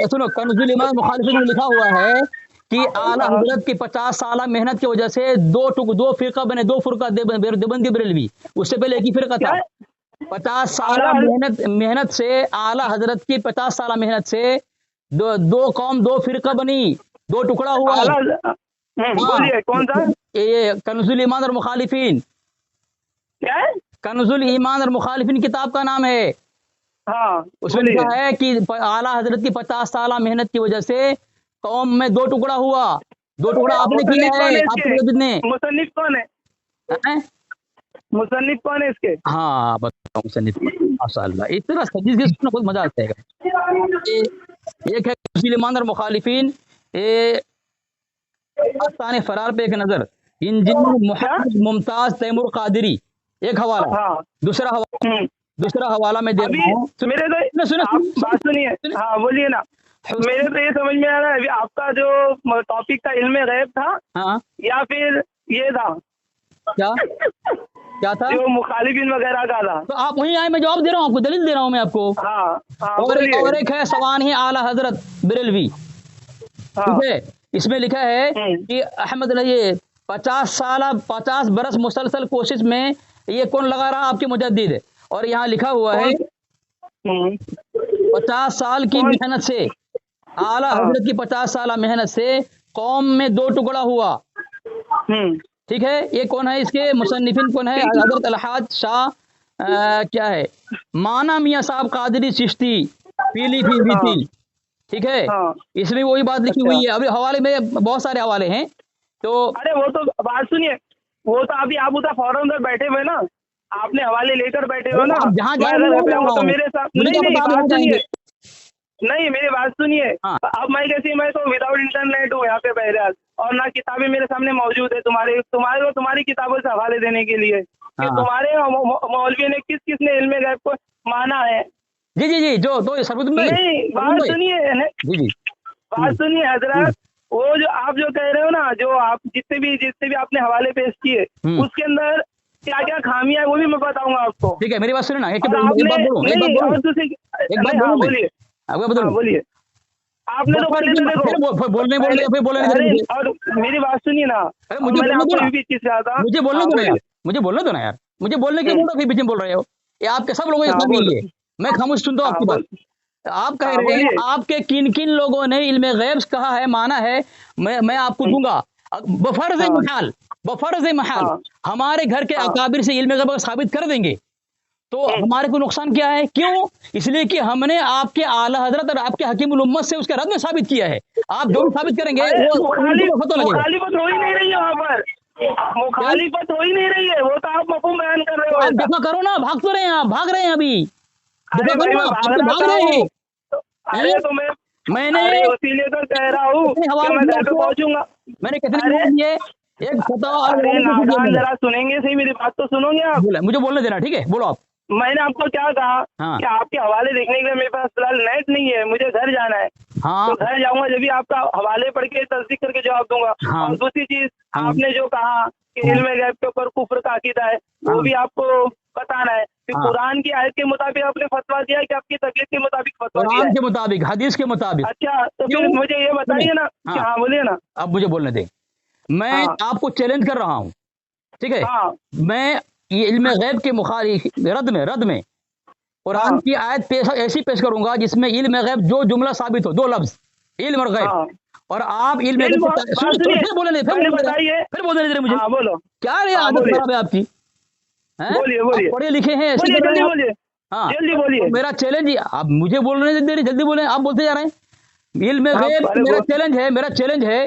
सुनो, कन्जुल इमाम मुखालिफिन में लिखा हुआ है कि आला हाँ, हजरत की 50 साल मेहनत की वजह से दो फिरका बने, दो फुरका देवबंदी बरेलवी। उससे पहले एक ही फिरका क्या था। है? 50 साल आला मेहनत से, आला हजरत की 50 साल मेहनत से दो कौम, दो फिरका बनी, दो टुकड़ा हुआ। आला हाँ, बोलिए कौन सा? ये कन्जुल ईमान और मुखालिफिन, क्या है? कन्जुल ईमान और मुखालिफिन किताब का नाम है। हाँ, उसमें बोलिए। लिखा है कि आला हजरत की 50 साल मेहनत की वजह से कौम में दो टुकड़ा हुआ। दो टुकड़ा आपने किया मुसन्निफ कौन है, है आपके इसके? मुजद्दिद ने। मुसन्निफ कौन है? हैं? मुसन्निफ कौन है इसके? हाँ, बताऊँ सन्निध, माशाअल्लाह, इतना सजीज के सुनना बहुत मजा आता है। एक है तफसील ईमान और मुखालिफिन, ये आस्ताने फरार पे एक नजर, इंजीनियर क्या? मोहम्मद मुमताज तैमूर कादरी, एक हवाला। हाँ, दूसरा हवाला, हम्म, दूसरा हवाला मैं दे अभी रहा हूँ। मेरे तो, सुनो आप बात सुनिए। सुनो, हाँ, बोलिए ना। मेरे तो ये समझ में आ रहा है, अभी आपका जो टॉपिक था इल्म गैब था, हाँ, या फिर ये था क्या क्या था? जो मुखालिफिन वगैरह का था? तो आप वहीं आए, मैं जवाब दे रहा हूँ आपको, दलील दे रहा हूँ मैं आपको। हाँ, हाँ, और बोलिए। एक है सवान ही आला हजरत बिरलवी, हाँ, ठीक है। इसमें लिखा है हम्म, कि अहमद, ये 50 बरस मुसलसल कोशिश में ये कौन लगा रहा? आपके मुजद्दिद। और यहाँ लिखा हुआ है कौन? हम्म, 50 साल की कौन? मेहनत से, आला हाँ, हजरत की 50 साल मेहनत से कौम में दो टुकड़ा हुआ, हम्म, ठीक है। ये कौन है? इसके मुसन्निफिन कौन है? हजरत अलहाज शाह क्या है, माना मियाँ साहब कादरी चिश्ती, पीली फी बीती, हाँ, ठीक है। हाँ, इसमें वही बात लिखी अच्छा। हुई है। अभी हवाले में बहुत सारे हवाले हैं, तो अरे वो तो बात सुनिए, वो तो अभी आप उधर फॉरन में बैठे हुए ना, आपने हवाले लेकर बैठे हो ना। आप जहाँ मैं जाएंगे अगर वहाँ घर पे आऊंगा जाऊंगा तो मैं। मेरे साथ, मुझे नहीं क्या नहीं, पता आप बात जहाँ जाएंगे। सुनिए, नहीं मेरी बात सुनिए। हाँ, अब मैं कैसे, मैं तो विदाउट इंटरनेट हूँ यहाँ पे बहरहाल, और ना किताबें मेरे सामने मौजूद है तुम्हारी किताबों से हवाले देने के लिए कि हाँ, तुम्हारे मौलवी ने किसने इल्म गैब को माना है। जी जी जी, जो तो सरफुद्दीन भाई, नहीं, सरफुद्दीन बात भाई, सुनिए, जी जी, बात सुनिए हम्म, हजरत। वो जो आप जो कह रहे हो ना, जो आप जितने भी आपने हवाले पेश किए, हम्म, उसके अंदर क्या क्या खामियां है वो भी मैं बताऊंगा आपको। ठीक है। मेरी बात सुनो ना, और एक आपने, बात बोलूँ, एक बात नहीं, बोलूँ, और दूसरी, एक बात नहीं, हाँ बोलूँ मैं, बोलिए। आपको हाँ, बोलूँ। बोलिए। आपने तो पहले तो देखो, बोलने पहले, फिर बोलने दे अरे मुझे। और मेरी बात सुनिए ना, अरे अब मुझे मैंने बोलने दो आपको ना, भी चीज कहा था। मुझे बोलने हाँ, दो ना यार, बोलिए। मुझे बोलने दो ना यार, मुझे बोलने क्यों हम्म, बोल रहे हो, फिर बीच में बोल रहे हो? ये आपके सब लोगों की हाँ, खामी बोलो। है, मैं खामोश सुनता हूँ हाँ, आपकी बात। बोल। आप कह हाँ, रहे हैं बोलिए। आपके किन किन लोगों ने इल्म गैब कहा है, माना है, मैं आपको हम्म, दूंगा। बफर्ज हाँ, महल, बफर्ज महल हाँ, हमारे घर के हाँ, अकाबिर से इल्म गैब साबित कर देंगे, तो हम्म, हमारे को नुकसान क्या है? क्यों? इसलिए कि हमने आपके आला हजरत और आपके हकीमुल उम्मत से उसके रद में साबित किया है। आप जो भी साबित करेंगे अरे वो उनको पता लगेगा। मुखालिफत हो ही नहीं रही है वहाँ पर, क्या? मुखालिफत हो ही नहीं रही है, वो तो आप मफहूम बयान कर रहे तो हो आप ऐसा। दफा करो ना, भाग तो रहे हैं आप, भाग रहे हैं अभी, दफा अरे करो भाई, ना, मैं आप भाग तो रहा भाग था रहे हैं। हूँ तो, हैं? अरे तो मैं, मैंने अरे इसीलिए तो कह रहा हूँ कितने कि हवाले मैं दिए घर पे आपको? पहुंचूंगा। मैंने कितने अरे, हवाले दिए? एक फतवा और अरे हवाले को दिया नादान, मैंने। जरा सुनेंगे सही, मेरी बात तो सुनोगे आप। बोला, मुझे बोलने देना, ठीक है, बोलो आप। मैंने आपको क्या कहा हाँ, कि आपके हवाले देखने के लिए मेरे पास फिलहाल नेट नहीं है, मुझे घर जाना है, हाँ, तो घर जाऊंगा जब भी आपका हवाले पढ़ के तस्दीक करके जवाब दूंगा। हाँ, और दूसरी चीज, हाँ, आपने जो कहा कि हाँ, इल्म गैब के ऊपर कुफ्र का अकीदा है, हाँ, वो भी आपको बताना है कि हाँ। कुरान की आयत के मुताबिक आपने फतवा दिया है कि आपकी तबीयत के मुताबिक फतवा दिया कुरान है। के मुताबिक, हदीस के मुताबिक। अच्छा, तो क्यों? फिर मुझे ये सुने, बताइए ना कि, हाँ, हाँ बोलिए ना। अब मुझे बोलने दें। میں ہاں آپ کو چیلنج کر رہا ہوں، ٹھیک ہے؟ ہاں میں یہ علم غیب کے مخالف رد میں قرآن ہاں کی آیت ایسی پیش کروں گا جس میں علم غیب جو جملہ ثابت ہو، دو لفظ علم اور غیب، ہاں اور آپ علم علم غیب بات سنیے، پھر بولے نہیں، پہلے بتائیے، پھر بولنے دے رہے مجھے، ہاں بولو، کیا رہے ہاں عادت بولیے خراب ہے آپ کی، ہیں؟ بولیے آپ بولیے پڑھے لکھے ہیں، ایسے بولیے کر رہے جلدی ہیں بولیے آپ؟ ہاں، جلدی بولیے، تو میرا چیلنج ہی آپ مجھے بولنے دے رہے، جلدی بولیں، آپ بولتے جا رہے ہیں علم آپ غیب، پہلے میرا چیلنج ہے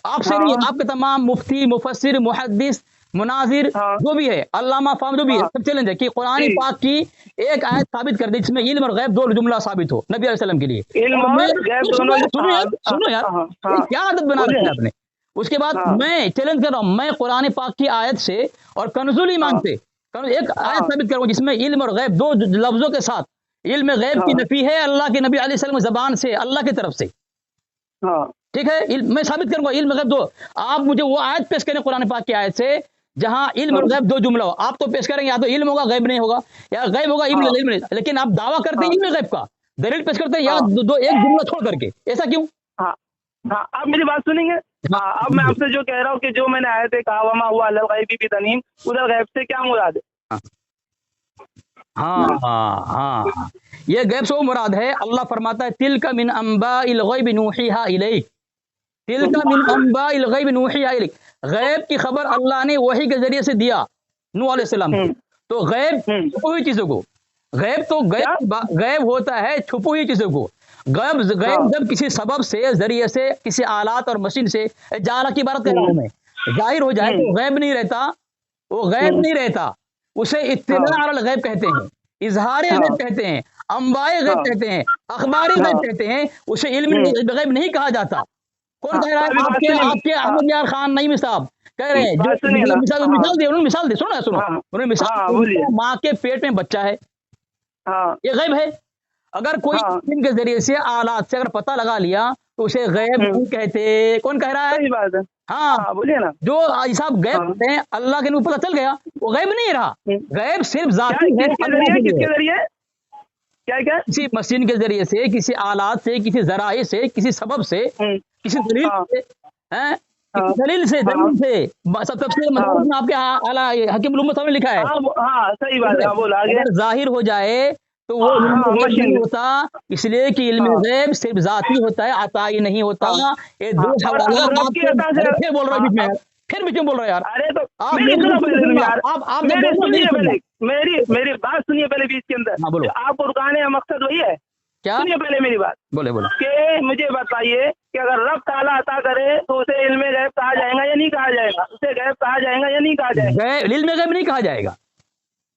آپ سے ہاں نہیں، آپ کے تمام مفتی، مفسر، محدث، مناظر ہاں جو بھی ہے، علامہ فاہم جو بھی ہے، ہاں سب چیلنج ہے کہ قرآن جی، پاک کی ایک آیت ثابت کر دے جس میں علم اور غیب دو جملہ ثابت ہو نبی علیہ السلام کے لیے، علم اور میں اور غیب دونوں، سنو ہاں یار، سنو یار، ہاں یہ ہاں کیا عادت بنا بولیے رکھا ہے آپ نے؟ اس کے بعد ہاں میں چیلنج کر رہا ہوں، میں قرآن پاک کی آیت سے اور کنز ہاں ایمان سے ایک ہاں آیت ثابت کروں جس میں علم اور غیب دو لفظوں کے ساتھ علم غیب کی ہاں نفی ہے اللہ کے نبی علیہ السلام زبان سے، اللہ کی طرف سے، ہاں ٹھیک ہے؟ میں ثابت کروں گا علم غیب دو، آپ مجھے وہ آیت پیش کریں قرآن پاک کی آیت سے جہاں علم اور ہاں غیب دو جملہ ہو، آپ تو پیش کریں گے یا تو علم ہوگا غیب نہیں ہوگا، یا غیب ہوگا علم ہاں نہیں، لیکن آپ دعویٰ کرتے ہاں ہیں علم غیب کا، دلیل پیش کرتے ہیں یا ہاں دو ایک جملہ چھوڑ کر کے، ایسا کیوں؟ ہاں ہاں آپ میری بات سنیں گے؟ ہاں اب میں آپ سے جو کہہ رہا ہوں کہ جو میں نے آئے تھے کہا وما ہوا الغیبی بھی تنیم، ادھر غیب سے کیا مراد ہے؟ ہاں ہاں ہاں، یہ غیب سے وہ مراد ہے، اللہ فرماتا ہے تلک من انباء الغیب نوحیہا الیک، تلک من انباء الغیب نوحیہا الیک، غیب کی خبر اللہ نے وحی کے ذریعے سے دیا نوح علیہ السلام کو، تو غیب چھپی ہوئی چیزوں کو، غیب تو کیا؟ غیب ہوتا ہے چھپی ہوئی چیزوں کو، غیب ہاں جب کسی سبب سے، ذریعے سے، کسی آلات اور مشین سے، جعل کی عبارت کہہ رہا ہوں میں، ظاہر ہو جائے تو غیب نہیں رہتا، وہ غیب نہیں رہتا، اسے ہاں اطلاع علی الغیب کہتے ہیں، اظہار ہاں غیب کہتے ہیں، انباء غیب ہاں کہتے ہیں، اخبار غیب ہاں کہتے ہیں، اسے علم غیب نہیں کہا جاتا۔ کون ہاں کہہ رہا تو ہے؟ ابھی بات سنیے، آپ کے ہاں احمد یار خان نعیمی صاحب کہہ رہے ہیں، جو بات سنیے نا، مثال ہاں مثال دی، انہوں نے مثال دی، سنو، ہاں انہوں نے مثال ہاں دی، بولیے، ماں کے پیٹ میں بچہ ہے، ہاں یہ غیب ہے، اگر کوئی ہاں ان کے ذریعے سے آلات سے اگر پتہ لگا لیا تو اسے غیب نہیں کہتے، کون کہہ رہا ہے؟ صحیح بات ہے، ہاں، ہاں بولیے نا، جو صاحب غیب ہاں کہتے ہیں اللہ کے نور پتہ چل گیا، وہ غیب نہیں رہا، غیب صرف کیا ذاتی ہے کس کے اللہ ذریعے، کے کس لیے، کے ذریعے، کیا کیا؟ کسی مشین کے ذریعے سے، کسی آلات سے، کسی ذرائع سے، کسی سبب سے، کسی دلیل ہاں سے، ہیں؟ ہاں کسی دلیل سے، ہاں تفسیر ہاں مدارس میں آپ کے اعلیٰ حکیم الامت صاحب نے لکھا ہے، ہاں ہاں صحیح ٹھیک بات ہے، ہے؟ ہاں بولا آگے، اگر ظاہر ہو جائے تو وہ علم ہاں غیب نہیں مشین، ہوتا، اس لیے کہ علم ہاں غیب صرف ذاتی ہوتا ہے، عطائی نہیں ہوتا، ہاں یہ ہاں دو اور حوالہ اگر رب آپ کی سے، عطا سے، ارے پھر بول رہا ہے ہاں بیچ میں اب، یار، پھر بیچ میں بول رہا ہے یار، ارے تو آپ میری میری سنو بات پہلے سنو تم گا، یار، آپ جب میری بولنا سنیے نہیں سننا، پہلے، میری بات سنیے پہلے بیچ کے اندر، ہاں بولو، آپ کو رکانے کا مقصد وہی ہے، کیا؟ سنیے پہلے میری بات، بولے بولے، کہ مجھے بتائیے کہ اگر رب تعالیٰ عطا کرے تو اسے علم غیب کہا جائے گا یا نہیں کہا جائے گا؟ اسے غیب کہا جائے گا یا نہیں کہا جائے گا؟ علم غیب نہیں کہا جائے گا،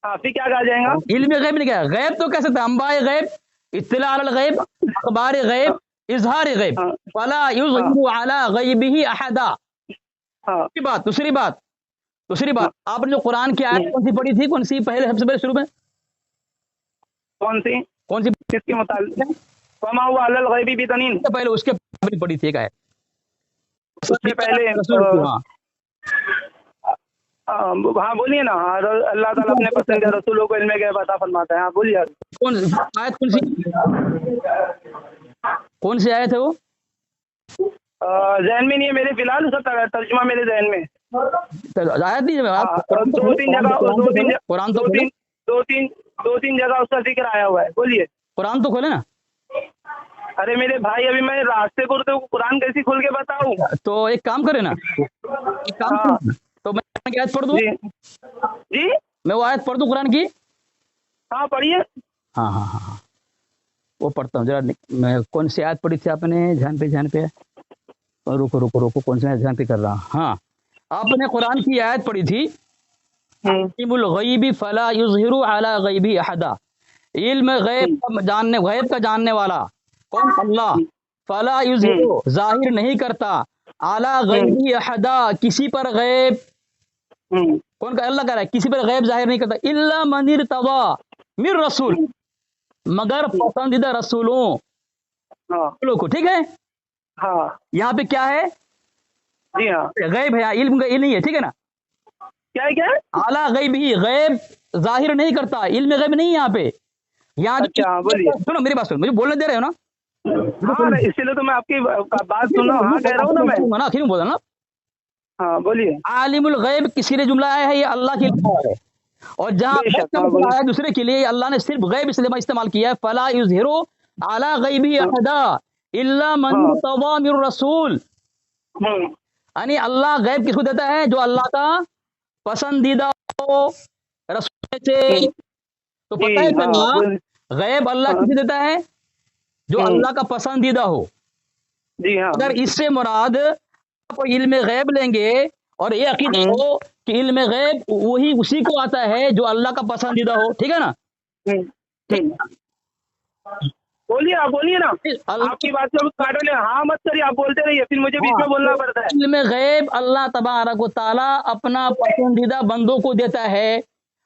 ہاں پھر کیا کہا جائے گا؟ علم غیب نہیں کہا، غیب تو کہہ سکتا ہے انباء غیب، اطلاع علی الغیب، اخبار غیب، ہاں اظہار غیب، ہاں فلا ہاں یظہر علی غیبہ احدا، ہاں دوسری بات، آپ نے جو قرآن کی آیت ہوں، کون سی پڑھی تھی، کون سی پہلے سب سے پہلے شروع میں کون سی؟ کون سی کس کے متعلق؟ وما هو علی الغیبی بتنین، پہلے اس کے پہلے پڑھی تھی ایک آیت، سب سے پہلے رسول کی، ہاں، ہاں بولیے نا، ہاں اللہ تعالیٰ اپنے پسندیدہ رسولوں کو علم غیب عطا فرماتا ہے، ہاں بولیے، کون آیت کون سی آیت ہے وہ؟ ذہن میں نہیں ہے میرے، فی الحال اس کا ترجمہ میرے ذہن میں، آیت نہیں ہے، آپ ہاں قرآن تو دو کھولو، تین جگہ، قرآن تو کھولے، دو تین جگہ اس کا ذکر آیا ہوا ہے، بولیے، قرآن تو کھولے نا، ارے میرے بھائی ابھی میں راستے پر تو قرآن کیسی کھول کے بتاؤں؟ تو ایک کام کرے نا، ایک کام ہاں کرے نا، تو میں قرآن کی آیت پڑھ دوں، جی جی میں وہ آیت پڑھ دوں قرآن کی، ہاں پڑھیے، ہاں ہاں ہاں ہاں، وہ پڑھتا ہوں ذرا، میں کون سی آیت پڑھی تھی آپ نے، دھیان پہ، روکو کون سی آیت دھیان پہ کر رہا، ہاں، آپ نے قرآن کی آیت پڑھی تھی، عالم الغیب فلا یظہر علی غیبہ احدا، علم غیب کا جاننے والا کون؟ اللہ، فلا یظہر ظاہر نہیں کرتا، علی غیبہ احدا کسی پر غیب، کون کا؟ اللہ کہہ رہا ہے کسی پر غیب ظاہر نہیں کرتا، الا من ارتضی من رسول، مگر پسندیدہ رسولوں کو، ٹھیک ہے؟ ہاں یہاں پہ کیا ہے؟ جی ہاں، غیب ہے، علم کا یہ نہیں ہے، ٹھیک ہے نا؟ کیا ہے کیا ہے؟ اعلیٰ غیب ہی، غیب ظاہر نہیں کرتا، علم غیب نہیں ہے یہاں پہ، یہاں اچھا ہاں بولیے، سنو میری بات سنو، مجھے بولنے دے رہے ہو نا، ہاں اسی لیے تو میں آپ کی بات سن رہا ہوں، ہاں کہہ رہا ہوں نا میں، آخر میں بولا نا، ہاں بولیے. عالم الغیب کسی نے جملہ آیا ہے یہ اللہ کے لیے ہے، اور جہاں بے غیب شک. کا ہاں مسئلہ بولیے. آیا ہے دوسرے کے لیے اللہ نے صرف غیب اس لیے استعمال کیا ہے، فلا یظہرو علی غیبی ہاں احدا الا من ہاں ارتضی من رسول، ہاں یعنی اللہ غیب کس کو دیتا ہے؟ جو اللہ کا پسندیدہ ہو رسول سے. ہاں. تو جی پتہ ہے ہاں چلا بولیے. غیب اللہ ہاں. کسے دیتا ہے؟ جو ہاں. اللہ کا پسندیدہ ہو. جی ہاں. اگر اس سے مراد آپ علم غیب لیں گے اور یہ عقیدہ ہوں. ہو کہ علم غیب وہی اسی کو آتا ہے جو اللہ کا پسندیدہ ہو، ٹھیک ہے نا؟ ہوں. ہوں. بولیے آپ بولیے نا. آپ کی بات کو کاٹو لیں. ہاں مت کریے, آپ بولتے رہیے, پھر مجھے بیچ ہاں میں بولنا تو پڑتا ہے. علم غیب اللہ تبارک و تعالیٰ اپنا پسندیدہ بندوں کو دیتا ہے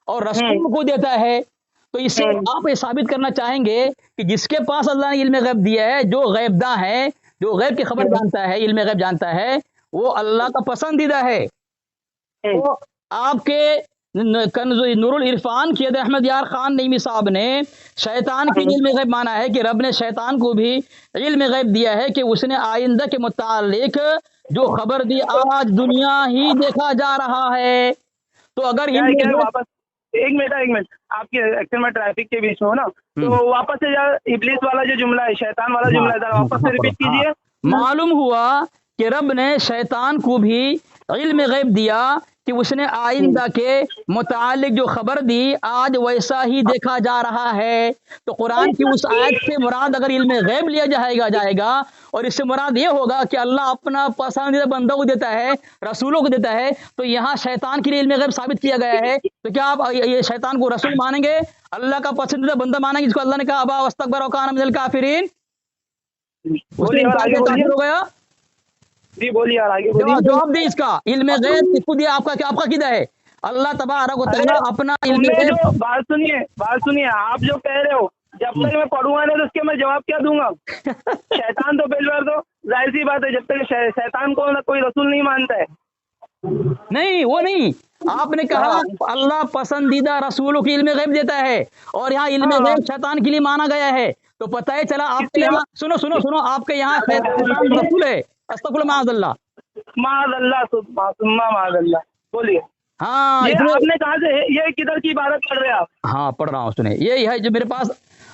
اور ہوں. رسول کو دیتا ہے. تو اس سے ہوں. آپ یہ ثابت کرنا چاہیں گے کہ جس کے پاس اللہ نے علم غیب دیا ہے, جو غیب داں ہے, جو غیب کی خبر ہوں. جانتا ہے, علم غیب جانتا ہے, وہ اللہ کا پسندیدہ ہے. ہوں. تو آپ کے کنز نور العرفان کی احمد یار خان نعیمی صاحب نے شیطان کی ہوں. علم غیب مانا ہے کہ رب نے شیطان کو بھی علم غیب دیا ہے کہ اس نے آئندہ کے متعلق جو خبر دی آج دنیا ہی دیکھا جا رہا ہے. تو اگر کیا ہے علم کیا ہے غیب واپس, ایک منٹ, آپ کے ایکچوئل میں ٹریفک کے بیچ میں ہو نا, تو واپس سے ابلیس والا جو جملہ ہے, شیطان والا جملہ ہے, ذرا واپس سے ریپیٹ کیجیے. معلوم ہوا کہ رب نے شیطان کو بھی علم غیب دیا کہ اس نے آئندہ کے متعلق جو خبر دی آج ویسا ہی دیکھا جا رہا ہے. تو قرآن کی اس آیت سے مراد اگر علم غیب لیا جائے گا اور اس سے مراد یہ ہوگا کہ اللہ اپنا پسندیدہ بندوں کو دیتا ہے, رسولوں کو دیتا ہے, تو یہاں شیطان کے لیے علم غیب ثابت کیا گیا ہے. تو کیا آپ یہ شیطان کو رسول مانیں گے, اللہ کا پسندیدہ بندہ مانیں گے جس کو اللہ نے کہا ابا واستکبر وکان من الکافرین؟ اس نے بولیے اور انکار آگے کیا, بولیے. کافر ہو گیا. جی بولیے اور آگے بولیے. جواب دیں اس کا. علم غیب کس کو دیا؟ آپ کا عقیدہ ہے اللہ تبارک و ارے تعالیٰ اپنا علم میں جو غیب. بات سنیے, آپ جو کہہ رہے ہو, جب تک میں پڑھوں گا نہیں تو اس کے میں جواب کیا دوں گا. شیطان تو پہلی بار تو ظاہر سی بات ہے, جب تک شیطان کو کوئی رسول نہیں مانتا ہے. نہیں وہ نہیں, آپ نے کہا ہاں اللہ پسندیدہ رسولوں کی علم غیب دیتا ہے اور یہاں علم ہاں غیب شیطان کے لیے مانا گیا ہے. تو پتہ ہے چلا آپ کس کے لیے یہاں سنو آپ کے یہاں شیطان رسول ہے. استغفر اللہ معاذ اللہ. معاذ اللہ ثم معاذ اللہ. بولیے. ہاں اس یہ لیے آپ نے کہا سے یہ کدھر کی عبادت پڑھ رہے ہیں آپ؟ ہاں پڑھ رہا ہوں, سنیں. یہ ہے جو میرے پاس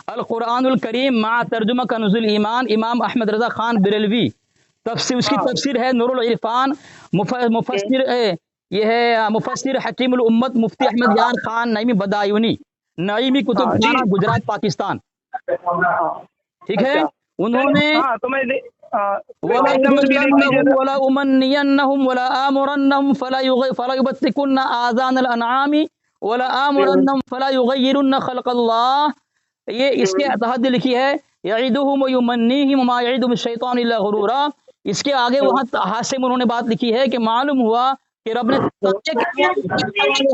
القرآن الکریم مع ترجمہ کنز الایمان, امام احمد رضا خان بریلوی, تفسیر اس کی ہاں تفسیر ہے نور العرفان. مفسر یہ ہے مفسر حکیم الامت مفتی احمد یار خان نعیمی بدایونی, نعیمی کتب ہاں جی. خانہ گجرات پاکستان. ہاں ٹھیک ہے, اچھا انہوں نے ہاں تو میں ولا ایک نمبر بھی دیکھ لیجیے أضلنهم گا. ولا أمنينهم ولا آمرنهم فلا يبتكن آذان الأنعام ولا آمرنهم فلا يغيرن خلق الله. یہ اس کے تحت لکھی ہے یعیدہم ویمنیہم وما یعیدہم الشیطان الا غرورا. اس کے آگے وہاں حاشے میں انہوں نے بات لکھی ہے کہ معلوم ہوا کہ رب نے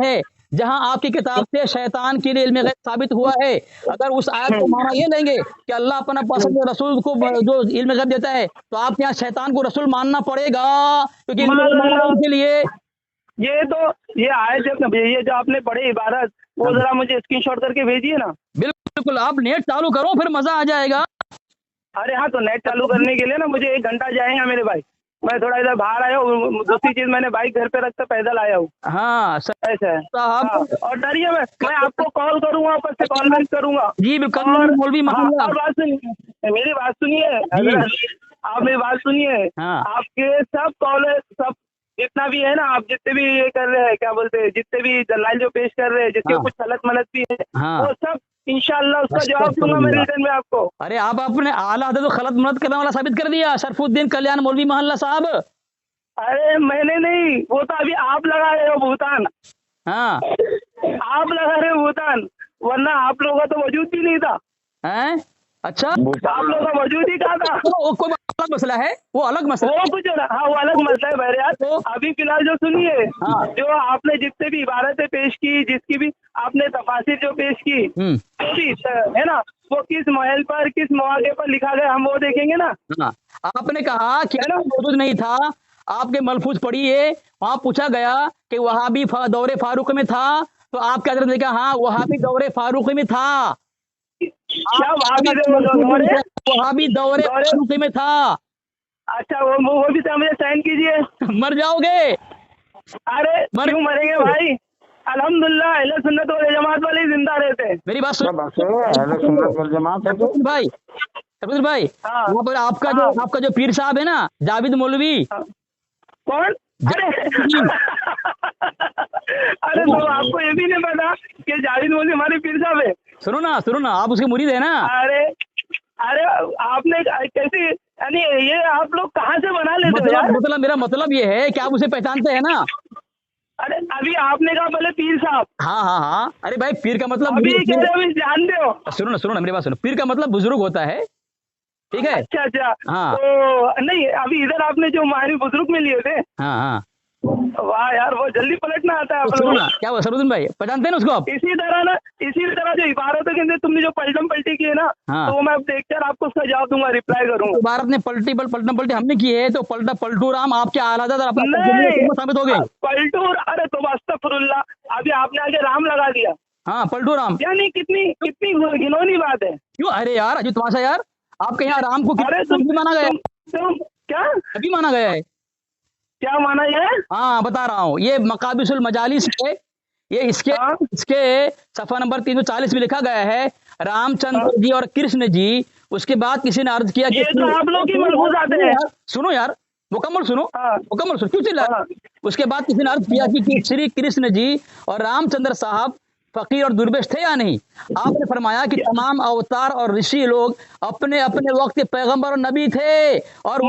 ہے جہاں آپ کی کتاب سے شیطان کے لیے علم غیب ثابت ہوا ہے. اگر اس آیت کو مانا یہ لیں گے کہ اللہ اپنا پسند رسول کو جو علم غیب دیتا ہے, تو آپ کے یہاں شیطان کو رسول ماننا پڑے گا کیونکہ علم غیب مانا اللہ, ان کے لیے. یہ آئے یہ جو آپ نے پڑھی عبارت, وہ ذرا مجھے اسکرین شاٹ کر کے بھیجیے نا. بالکل آپ نیٹ چالو کرو پھر مزہ آ جائے گا. ارے ہاں, تو نیٹ چالو کرنے کے لیے نا مجھے 1 گھنٹہ جائے گا میرے بھائی. میں تھوڑا ادھر باہر آیا ہوں, دوسری چیز میں نے بائک گھر پہ رکھ کر پیدل آیا ہوں. ہاں ایسا ہے. صاحب, ہاں اور ڈریے, میں آپ کو کال کروں گا, اوپر سے کال بیک کروں گا. جی بالکل اور مولوی ہاں, محلہ. اور بات سنیے, میری بات سنیے جی حضرت, آپ میری بات سنیے. ہاں آپ کے سب کالر, سب جتنا بھی ہے نا, آپ جتنے بھی یہ کر رہے ہیں, کیا بولتے ہیں, جتنے بھی دلائل جو پیش کر رہے ہیں, جس کے ہاں کچھ غلط ملت بھی ہے, ہاں وہ سب انشاءاللہ اس کا جواب دوں گا میں استغفراللہ. ریٹرن میں آپ کو. ارے آپ اپنے اعلیٰ حضرت خلط مرد کرنے والا ثابت کر دیا شرف الدین کلیان مولوی محلہ صاحب. ارے میں نے نہیں, وہ تو ابھی آپ لگا رہے ہو بہتان, ہاں آپ لگا رہے ہو بہتان, ورنہ آپ لوگوں کا تو وجود بھی نہیں تھا. ہیں, اچھا آپ لوگوں کا وجود ہی کہاں تھا. وہ کوئی الگ مسئلہ ہے, وہ الگ مسئلہ وہ کچھ ہاں, وہ الگ مسئلہ ہے بہرحال. تو ابھی فی الحال جو سنیے, ہاں جو آپ نے جتنے بھی عبارتیں پیش کی, جس کی بھی آپ نے تفاسیر جو پیش کی, جو بھی ہے نا, وہ کس محل پر, کس مواقع پر لکھا گیا, ہم وہ دیکھیں گے نا. ہاں, آپ نے کہا کہ ہے نا. موجود نہیں تھا, آپ کے ملفوظ پڑھیے, وہاں پوچھا گیا کہ وہابی دور فاروق میں تھا, تو آپ کے حضرت نے کہا ہاں وہابی دور فاروق میں تھا. کیا وہابی دور فاروق میں تھا. اچھا, وہ بھی مجھے سائن کیجیے. مر جاؤ گے. अरे क्यों मरेंगे भाई, अल्हम्दुलिल्लाह अहले सुन्नत वल जमात वाले जिंदा रहते हैं। मेरी बात सुन बस अहले सुन्नत वल जमात है तो भाई, सरफुद्दीन भाई, हाँ। वहाँ पर हाँ। आपका जो पीर साहब है ना, जावेद मौलवी, कौन? अरे अरे तो आपको ये भी नहीं पता कि जावेद मौलवी हमारे पीर साहब है? सुनो ना, आप उसके मुरीद है ना। अरे अरे आपने कैसी, यानी ये आप लोग कहाँ से बना लेते हो यार? मेरा मतलब ये है कि आप उसे पहचानते हैं ना। अरे अभी आपने कहा पहले पीर साहब, हाँ, अरे भाई पीर का मतलब अभी कह रहे हो अभी जानते हो? सुनो ना मेरी बात सुनो, पीर का मतलब बुजुर्ग होता है, ठीक है। अच्छा हाँ। तो नहीं, अभी इधर आपने जो हमारे बुजुर्ग में लिए थे, हाँ, वाह यार, वो जल्दी पलटना आता है आप तो सुनो लोगों ना, क्या हुआ सरफुद्दीन भाई, पहचानते हैं ना उसको आप? को। इसी तरह जो इबारतों के अंदर तुमने जो पलटम पलटी की है ना, हाँ। तो वो मैं अब देखकर आपको उसका जवाब दूंगा, रिप्लाई करूंगा। भारत ने पलटम पलटी हमने की है, तो पलटू राम आपके आलादा नहीं, साबित हो गए। पलटू, अरे तो अस्तगफिरुल्लाह, अभी आपने आगे राम लगा दिया, हाँ, पलटू राम, यानी कितनी कितनी घिनौनी बात है। क्यों? अरे यार अजय तमाशा यार, आपके यहाँ राम को अरे कितना माना गया है? तुम क्या अभी माना गया है। क्या माना ये? हाँ बता रहा हूँ, ये मकाबिसुल मजालिस है, ये इसके हाँ। इसके सफा नंबर 340 में लिखा गया है, रामचंद्र जी और कृष्ण जी। उसके बाद किसी ने अर्ज किया कि ये तो आप लोग की मलबूस आते हैं। सुनो यार, मुकम्मल सुनो, हाँ। मुकम्मल सुनो, क्यों चिल्ला? हाँ। उसके बाद किसी ने अर्ज किया कि श्री कृष्ण जी और रामचंद्र साहब फकीर और दुर्बेश थे या नहीं? आपने फरमाया कि तमाम अवतार और ऋषि लोग अपने अपने वक्त के पैगंबर और नबी थे, और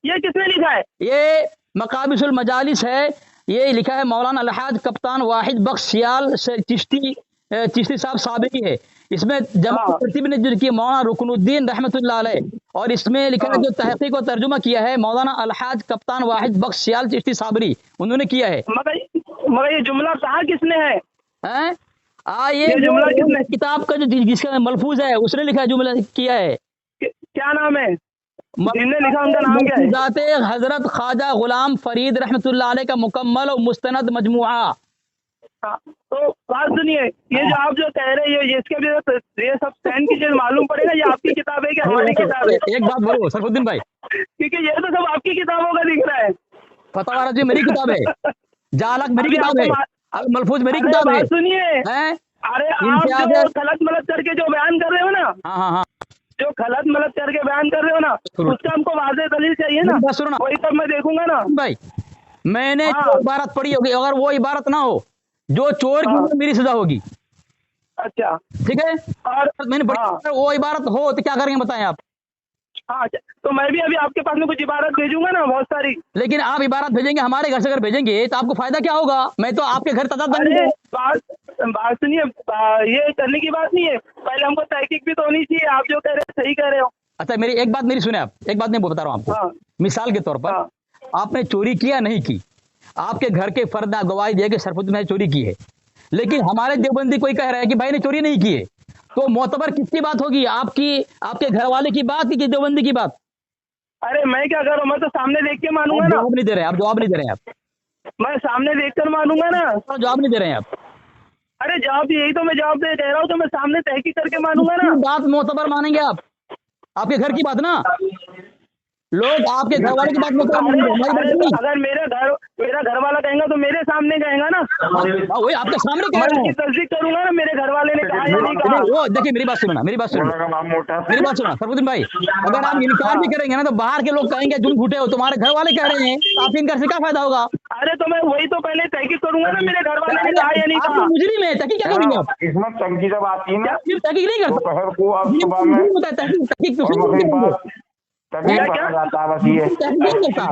ये किसने लिखा है? ये मकाबिसुल मजालिस है, ये लिखा है मौलाना अलहाज कप्तान वाहिद बख्श सियाल से चिश्ती साहब साबिकी है। इसमें जमा तरतीब ने जो की मौलाना रुकनुद्दीन रहमतुल्लाह अलैह, और इसमें लिखा है जो तहकीक और तर्जुमा किया है मौलाना अलहाज कप्तान वाहिद बख्श सियाल चिश्ती साबरी, उन्होंने किया है। मगर ये जुमला कहा किसने है? ये जुमला किसने, किताब का जो जिसका मलफूज है उसने लिखा है, जुमला किया है। क्या नाम है जिसने लिखा, उनका नाम क्या है? जाते हजरत ख्वाजा गुलाम फरीद रहमतुल्लाह अलैह का मुकम्मल और मुस्तनद मजमुआ। तो बात सुनिए, ये जो आप जो कह रहे हैं, ये इसके भी ये सब सैन की चीज मालूम पड़ेगा, ये आपकी किताब है कि हमारी किताब है? एक बात बोलो सरफुद्दीन भाई, क्योंकि ये तो सब आपकी किताबों का दिख रहा है। फतवा रजी मेरी किताब है, जालक मेरी किताब है, अब मलफूज मेरी किताब है। सुनिए, अरे आप जो गलत मलत करके जो बयान कर रहे हो ना, हाँ, जो गलत मलत करके बयान कर रहे हो ना, उसका हमको वाज़ेह दलील चाहिए ना, वही सब मैं देखूंगा ना भाई। मैंने जो इबारत पढ़ी होगी, अगर वो इबारत ना हो, जो चोर की मेरी सजा होगी। अच्छा ठीक है, और मैंने वो इबारत हो तो क्या करेंगे बताएं आप? हाँ, तो मैं भी अभी आपके पास में कुछ इबारत भेजूंगा ना, बहुत सारी। लेकिन आप इबारत भेजेंगे हमारे घर से, अगर भेजेंगे तो आपको फायदा क्या होगा? मैं तो आपके घर बात सुनिए, ये करने की बात नहीं है, पहले हमको तहकीक भी तो होनी चाहिए। आप जो कह रहे हो सही कह रहे हो। अच्छा मेरी एक बात सुने आप, एक बात मैं बता रहा हूँ आपको। मिसाल के तौर पर आपने चोरी किया नहीं की, आपके घर के फर्द गवाही दिए कि सरफुद्दीन ने चोरी की है, लेकिन हमारे देवबंदी कोई कह रहा है कि भाई ने चोरी नहीं की है, तो मोतबर किसकी बात होगी? आपके घर वाले की बात की देवबंदी की बात? अरे मैं क्या करूँ, मैं तो सामने देख के मानूंगा ना। जवाब नहीं दे रहे आप, जवाब नहीं दे रहे हैं आप। मैं सामने देख कर मानूंगा ना। जवाब नहीं दे रहे हैं आप। अरे जवाब यही तो मैं जवाब दे रहा हूँ, तो मैं सामने तहकीक करके मानूंगा ना। बात मोतबर मानेंगे आप? आपके घर की बात ना, लोग आपके घर वाले की बात में अगर मेरा घर वाला कहेगा तो मेरे सामने कहेगा ना, वही आपके सामने कह रहा हूं, तस्दीक करूंगा ना मेरे घर वाले ने कहा या नहीं कहा। वो देखिए मेरी बात सुनो, मेरी बात सुनो सरफुद्दीन भाई, अगर आप इनकार भी करेंगे ना तो बाहर के लोग कहेंगे तुम झूठे हो, तुम्हारे घर वाले कह रहे हैं, आप इनकार से क्या फायदा होगा? अरे तो मैं वही तो पहले तहकीक करूंगा ना मेरे घर वाले ने कहा या नहीं कहा। मुजरिम है, तहकीक क्या करेंगे आप? इसमें तहकीक जब आती है ना, तहकीक नहीं करता,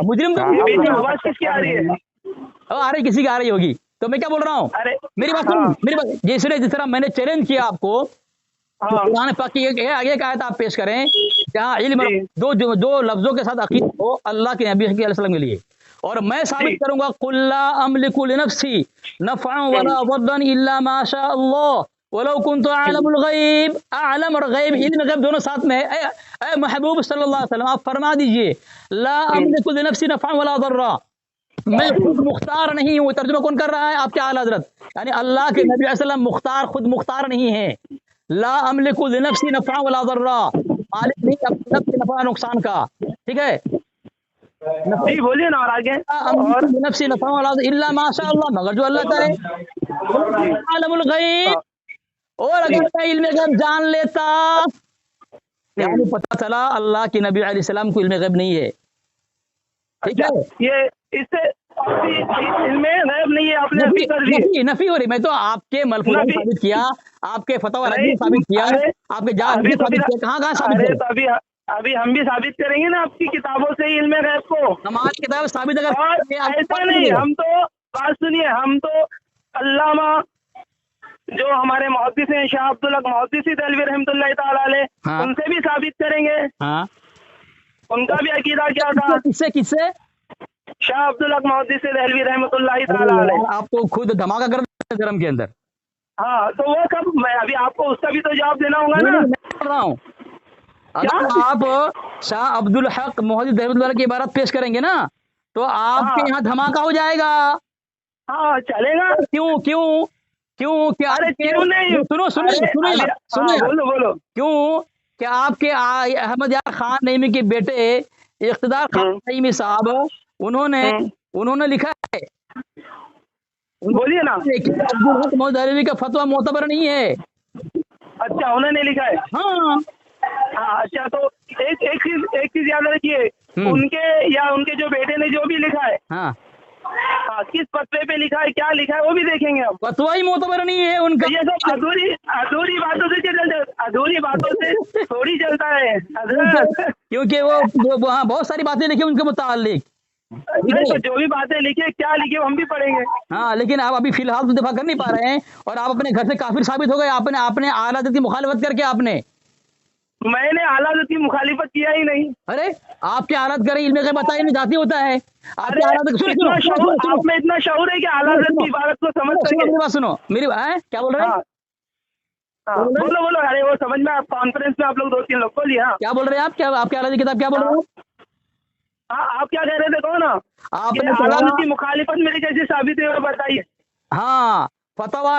मुजरिम आवाज किसकी आ रही है? आ रही किसी की आ रही होगी, तो मैं क्या बोल रहा हूँ? मेरी बात सुनो, मेरी बात जिस तरह मैंने चैलेंज किया आपको, कुरान पाक की आगे का आयत आप पेश करें जहाँ इल्म दो लफ्जों के साथ अकीद हो अल्लाह के नबी सल्लल्लाहु अलैहि वसल्लम के लिए, और मैं साबित करूंगा कुल्ला अमलिकु लिनफ्सी नफ़अन वला ज़र्रन इल्ला मा शा अल्लाह वलौ कुन्तु अअलमुल गैब। अअलम और गैब, इल्म गैब दोनों साथ में है। ऐ महबूब सल्लल्लाहु अलैहि वसल्लम आप फरमा दीजिए ला अमलिकु लिनफ्सी नफ़अन वला ज़र्रा, मैं खुद मुख्तार नहीं हूँ। तर्जुमा कौन कर रहा है? आपके आला हज़रत, यानी अल्लाह के नबी वसल्लम मुख्तार, खुद मुख्तार नहीं है। ला अमलिकु लिनफ्सी नफ़अन वला ज़र्रा, मालिक नहीं अपने नफ़ा नुकसान का। ठीक है, جی بولیے نا اور آگے. اور نفسی نفع ولا الا ما شاء اللہ، مگر جو اللہ کرے. عالم الغیب، اور اگر میں علم غیب جان لیتا، یعنی پتہ چلا اللہ کے نبی علیہ السلام کو علم غیب نہیں ہے. ٹھیک ہے، یہ اس سے علم غیب نہیں ہے، آپ نے ابھی کر دی. نفی ہو رہی. میں تو آپ کے ملفوظات ثابت کیا، آپ کے فتح رضی ثابت کیا، آپ کے جہاز ثابت کیا. کہاں ثابت ارے ہے؟ تو ابھی ہم بھی ثابت کریں گے نا آپ کی کتابوں سے ہی علم غیب کو. ہماری کتاب ثابت اگر اور ایسا نہیں، ہم تو بات سنیے، ہم تو علامہ جو ہمارے محدث ہیں شاہ عبدالحق محدثی دہلوی رحمۃ اللہ تعالی علیہ، ان سے بھی ثابت کریں گے. ہاں، ان کا بھی عقیدہ کیا تھا؟ کس سے؟ شاہ عبدالحق محدثی دہلوی رحمۃ اللہ تعالی علیہ. آپ تو خود دھماکہ کر رہے ہیں گرم کے اندر. ہاں تو وہ کب، میں ابھی آپ کو اس کا بھی تو جواب دینا ہوگا نا. میں بول رہا ہوں، اگر آپ شاہ عبدالحق محدث رحمۃ اللہ کی عبارت پیش کریں گے نا تو آپ کے یہاں دھماکہ ہو جائے گا. ہاں چلے گا. کیوں نہیں، سنو بولو. کیوں کہ آپ کے احمد یار خان نعیمی کے بیٹے اقتدار خان نعیمی صاحب، انہوں نے لکھا ہے، بولیے نا. عبدالحق محدث دہلوی کا فتویٰ معتبر نہیں ہے. اچھا انہوں نے لکھا ہے. ہاں اچھا تو ایک چیز یاد رکھیے، ان کے یا ان کے جو بیٹے نے جو بھی لکھا ہے، ہاں، کس فتوے پہ لکھا ہے، کیا لکھا ہے، وہ بھی دیکھیں گے ہم. فتویٰ ہی معتبر نہیں ہے ان کا. یہ سب ادھوری باتوں سے تھوڑی چلتا ہے حضرت. کیونکہ وہ وہاں بہت ساری باتیں لکھی ان کے متعلق. نہیں تو جو بھی باتیں لکھے، کیا لکھے، ہم بھی پڑھیں گے. ہاں، لیکن آپ ابھی فی الحال تو دفاع کر نہیں پا رہے ہیں، اور آپ اپنے گھر سے کافر ثابت ہو گئے. آپ نے اعلیٰ حضرت کی مخالفت کر کے میں نے اعلیٰ حضرت کی مخالفت کیا ہی نہیں. ارے آپ کے اعلیٰ کریں علم غیب بتائیے نہیں جاتی ہوتا ہے. آپ کے آپ میں اتنا شعور ہے کہ اعلیٰ حضرت کی عبارت کو سمجھ سکے. سنو میری کیا بول رہے ہیں؟ بولو. ارے وہ سمجھ میں، آپ کانفرنس میں آپ لوگ 2-3 لوگ بولیے. ہاں کیا بول رہے ہیں آپ؟ کیا آپ کے اعلیٰ کی کتاب کیا بول رہے ہیں؟ آپ کیا کہہ رہے تھے؟ کہو نا. آپ نے اعلیٰ حضرت کی مخالفت میری کیسے ثابت ہے، بتائیے. ہاں، فتویٰ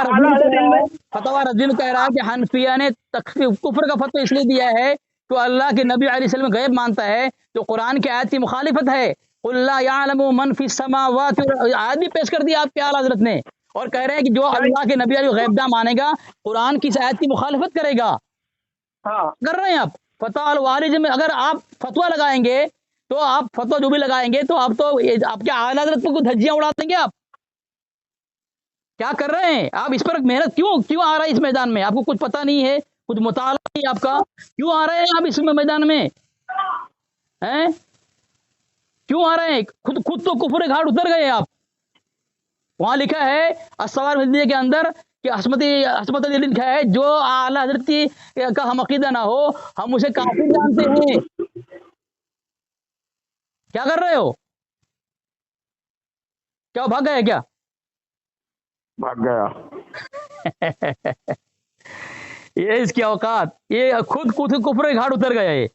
رضی کہہ رہا ہے کہ حنفیہ نے کفر کا فتویٰ اس لیے دیا ہے تو اللہ کے نبی علیہ السلام غیب مانتا ہے، تو قرآن کی آیت کی مخالفت ہے. قُلْ لَا يَعْلَمُ مَنْ فِي السَّمَاوَاتِ، آیت بھی پیش کر دی آپ کے اعلیٰ حضرت نے، اور کہہ رہے ہیں کہ جو اللہ کے نبی علیہ غیب نہ مانے گا قرآن کی آیت کی مخالفت کرے گا. کر رہے ہیں آپ فتویٰ الوارث میں. اگر آپ فتویٰ لگائیں گے تو آپ فتویٰ جو بھی لگائیں گے تو آپ کے اعلیٰ حضرت کو دھجیاں اڑا دیں گے. آپ کیا کر رہے ہیں؟ آپ اس پر محنت کیوں آ رہا ہے اس میدان میں؟ آپ کو کچھ پتہ نہیں ہے، کچھ مطالعہ نہیں آپ کا، کیوں آ رہے ہیں آپ اس میدان میں؟ کیوں آ رہے ہیں؟ خود تو کفر گھاٹ اتر گئے آپ. وہاں لکھا ہے السوار مدنیہ کے اندر کہ عصمت علی لکھا ہے جو اعلیٰ حضرت کا ہم عقیدہ نہ ہو ہم اسے کافر جانتے ہیں. کیا کر رہے ہو؟ کیا بھاگ گئے کیا؟ بھاگ گیا. یہ اس کی اوقات، یہ خود کفر گھاٹ اتر گیا ہے.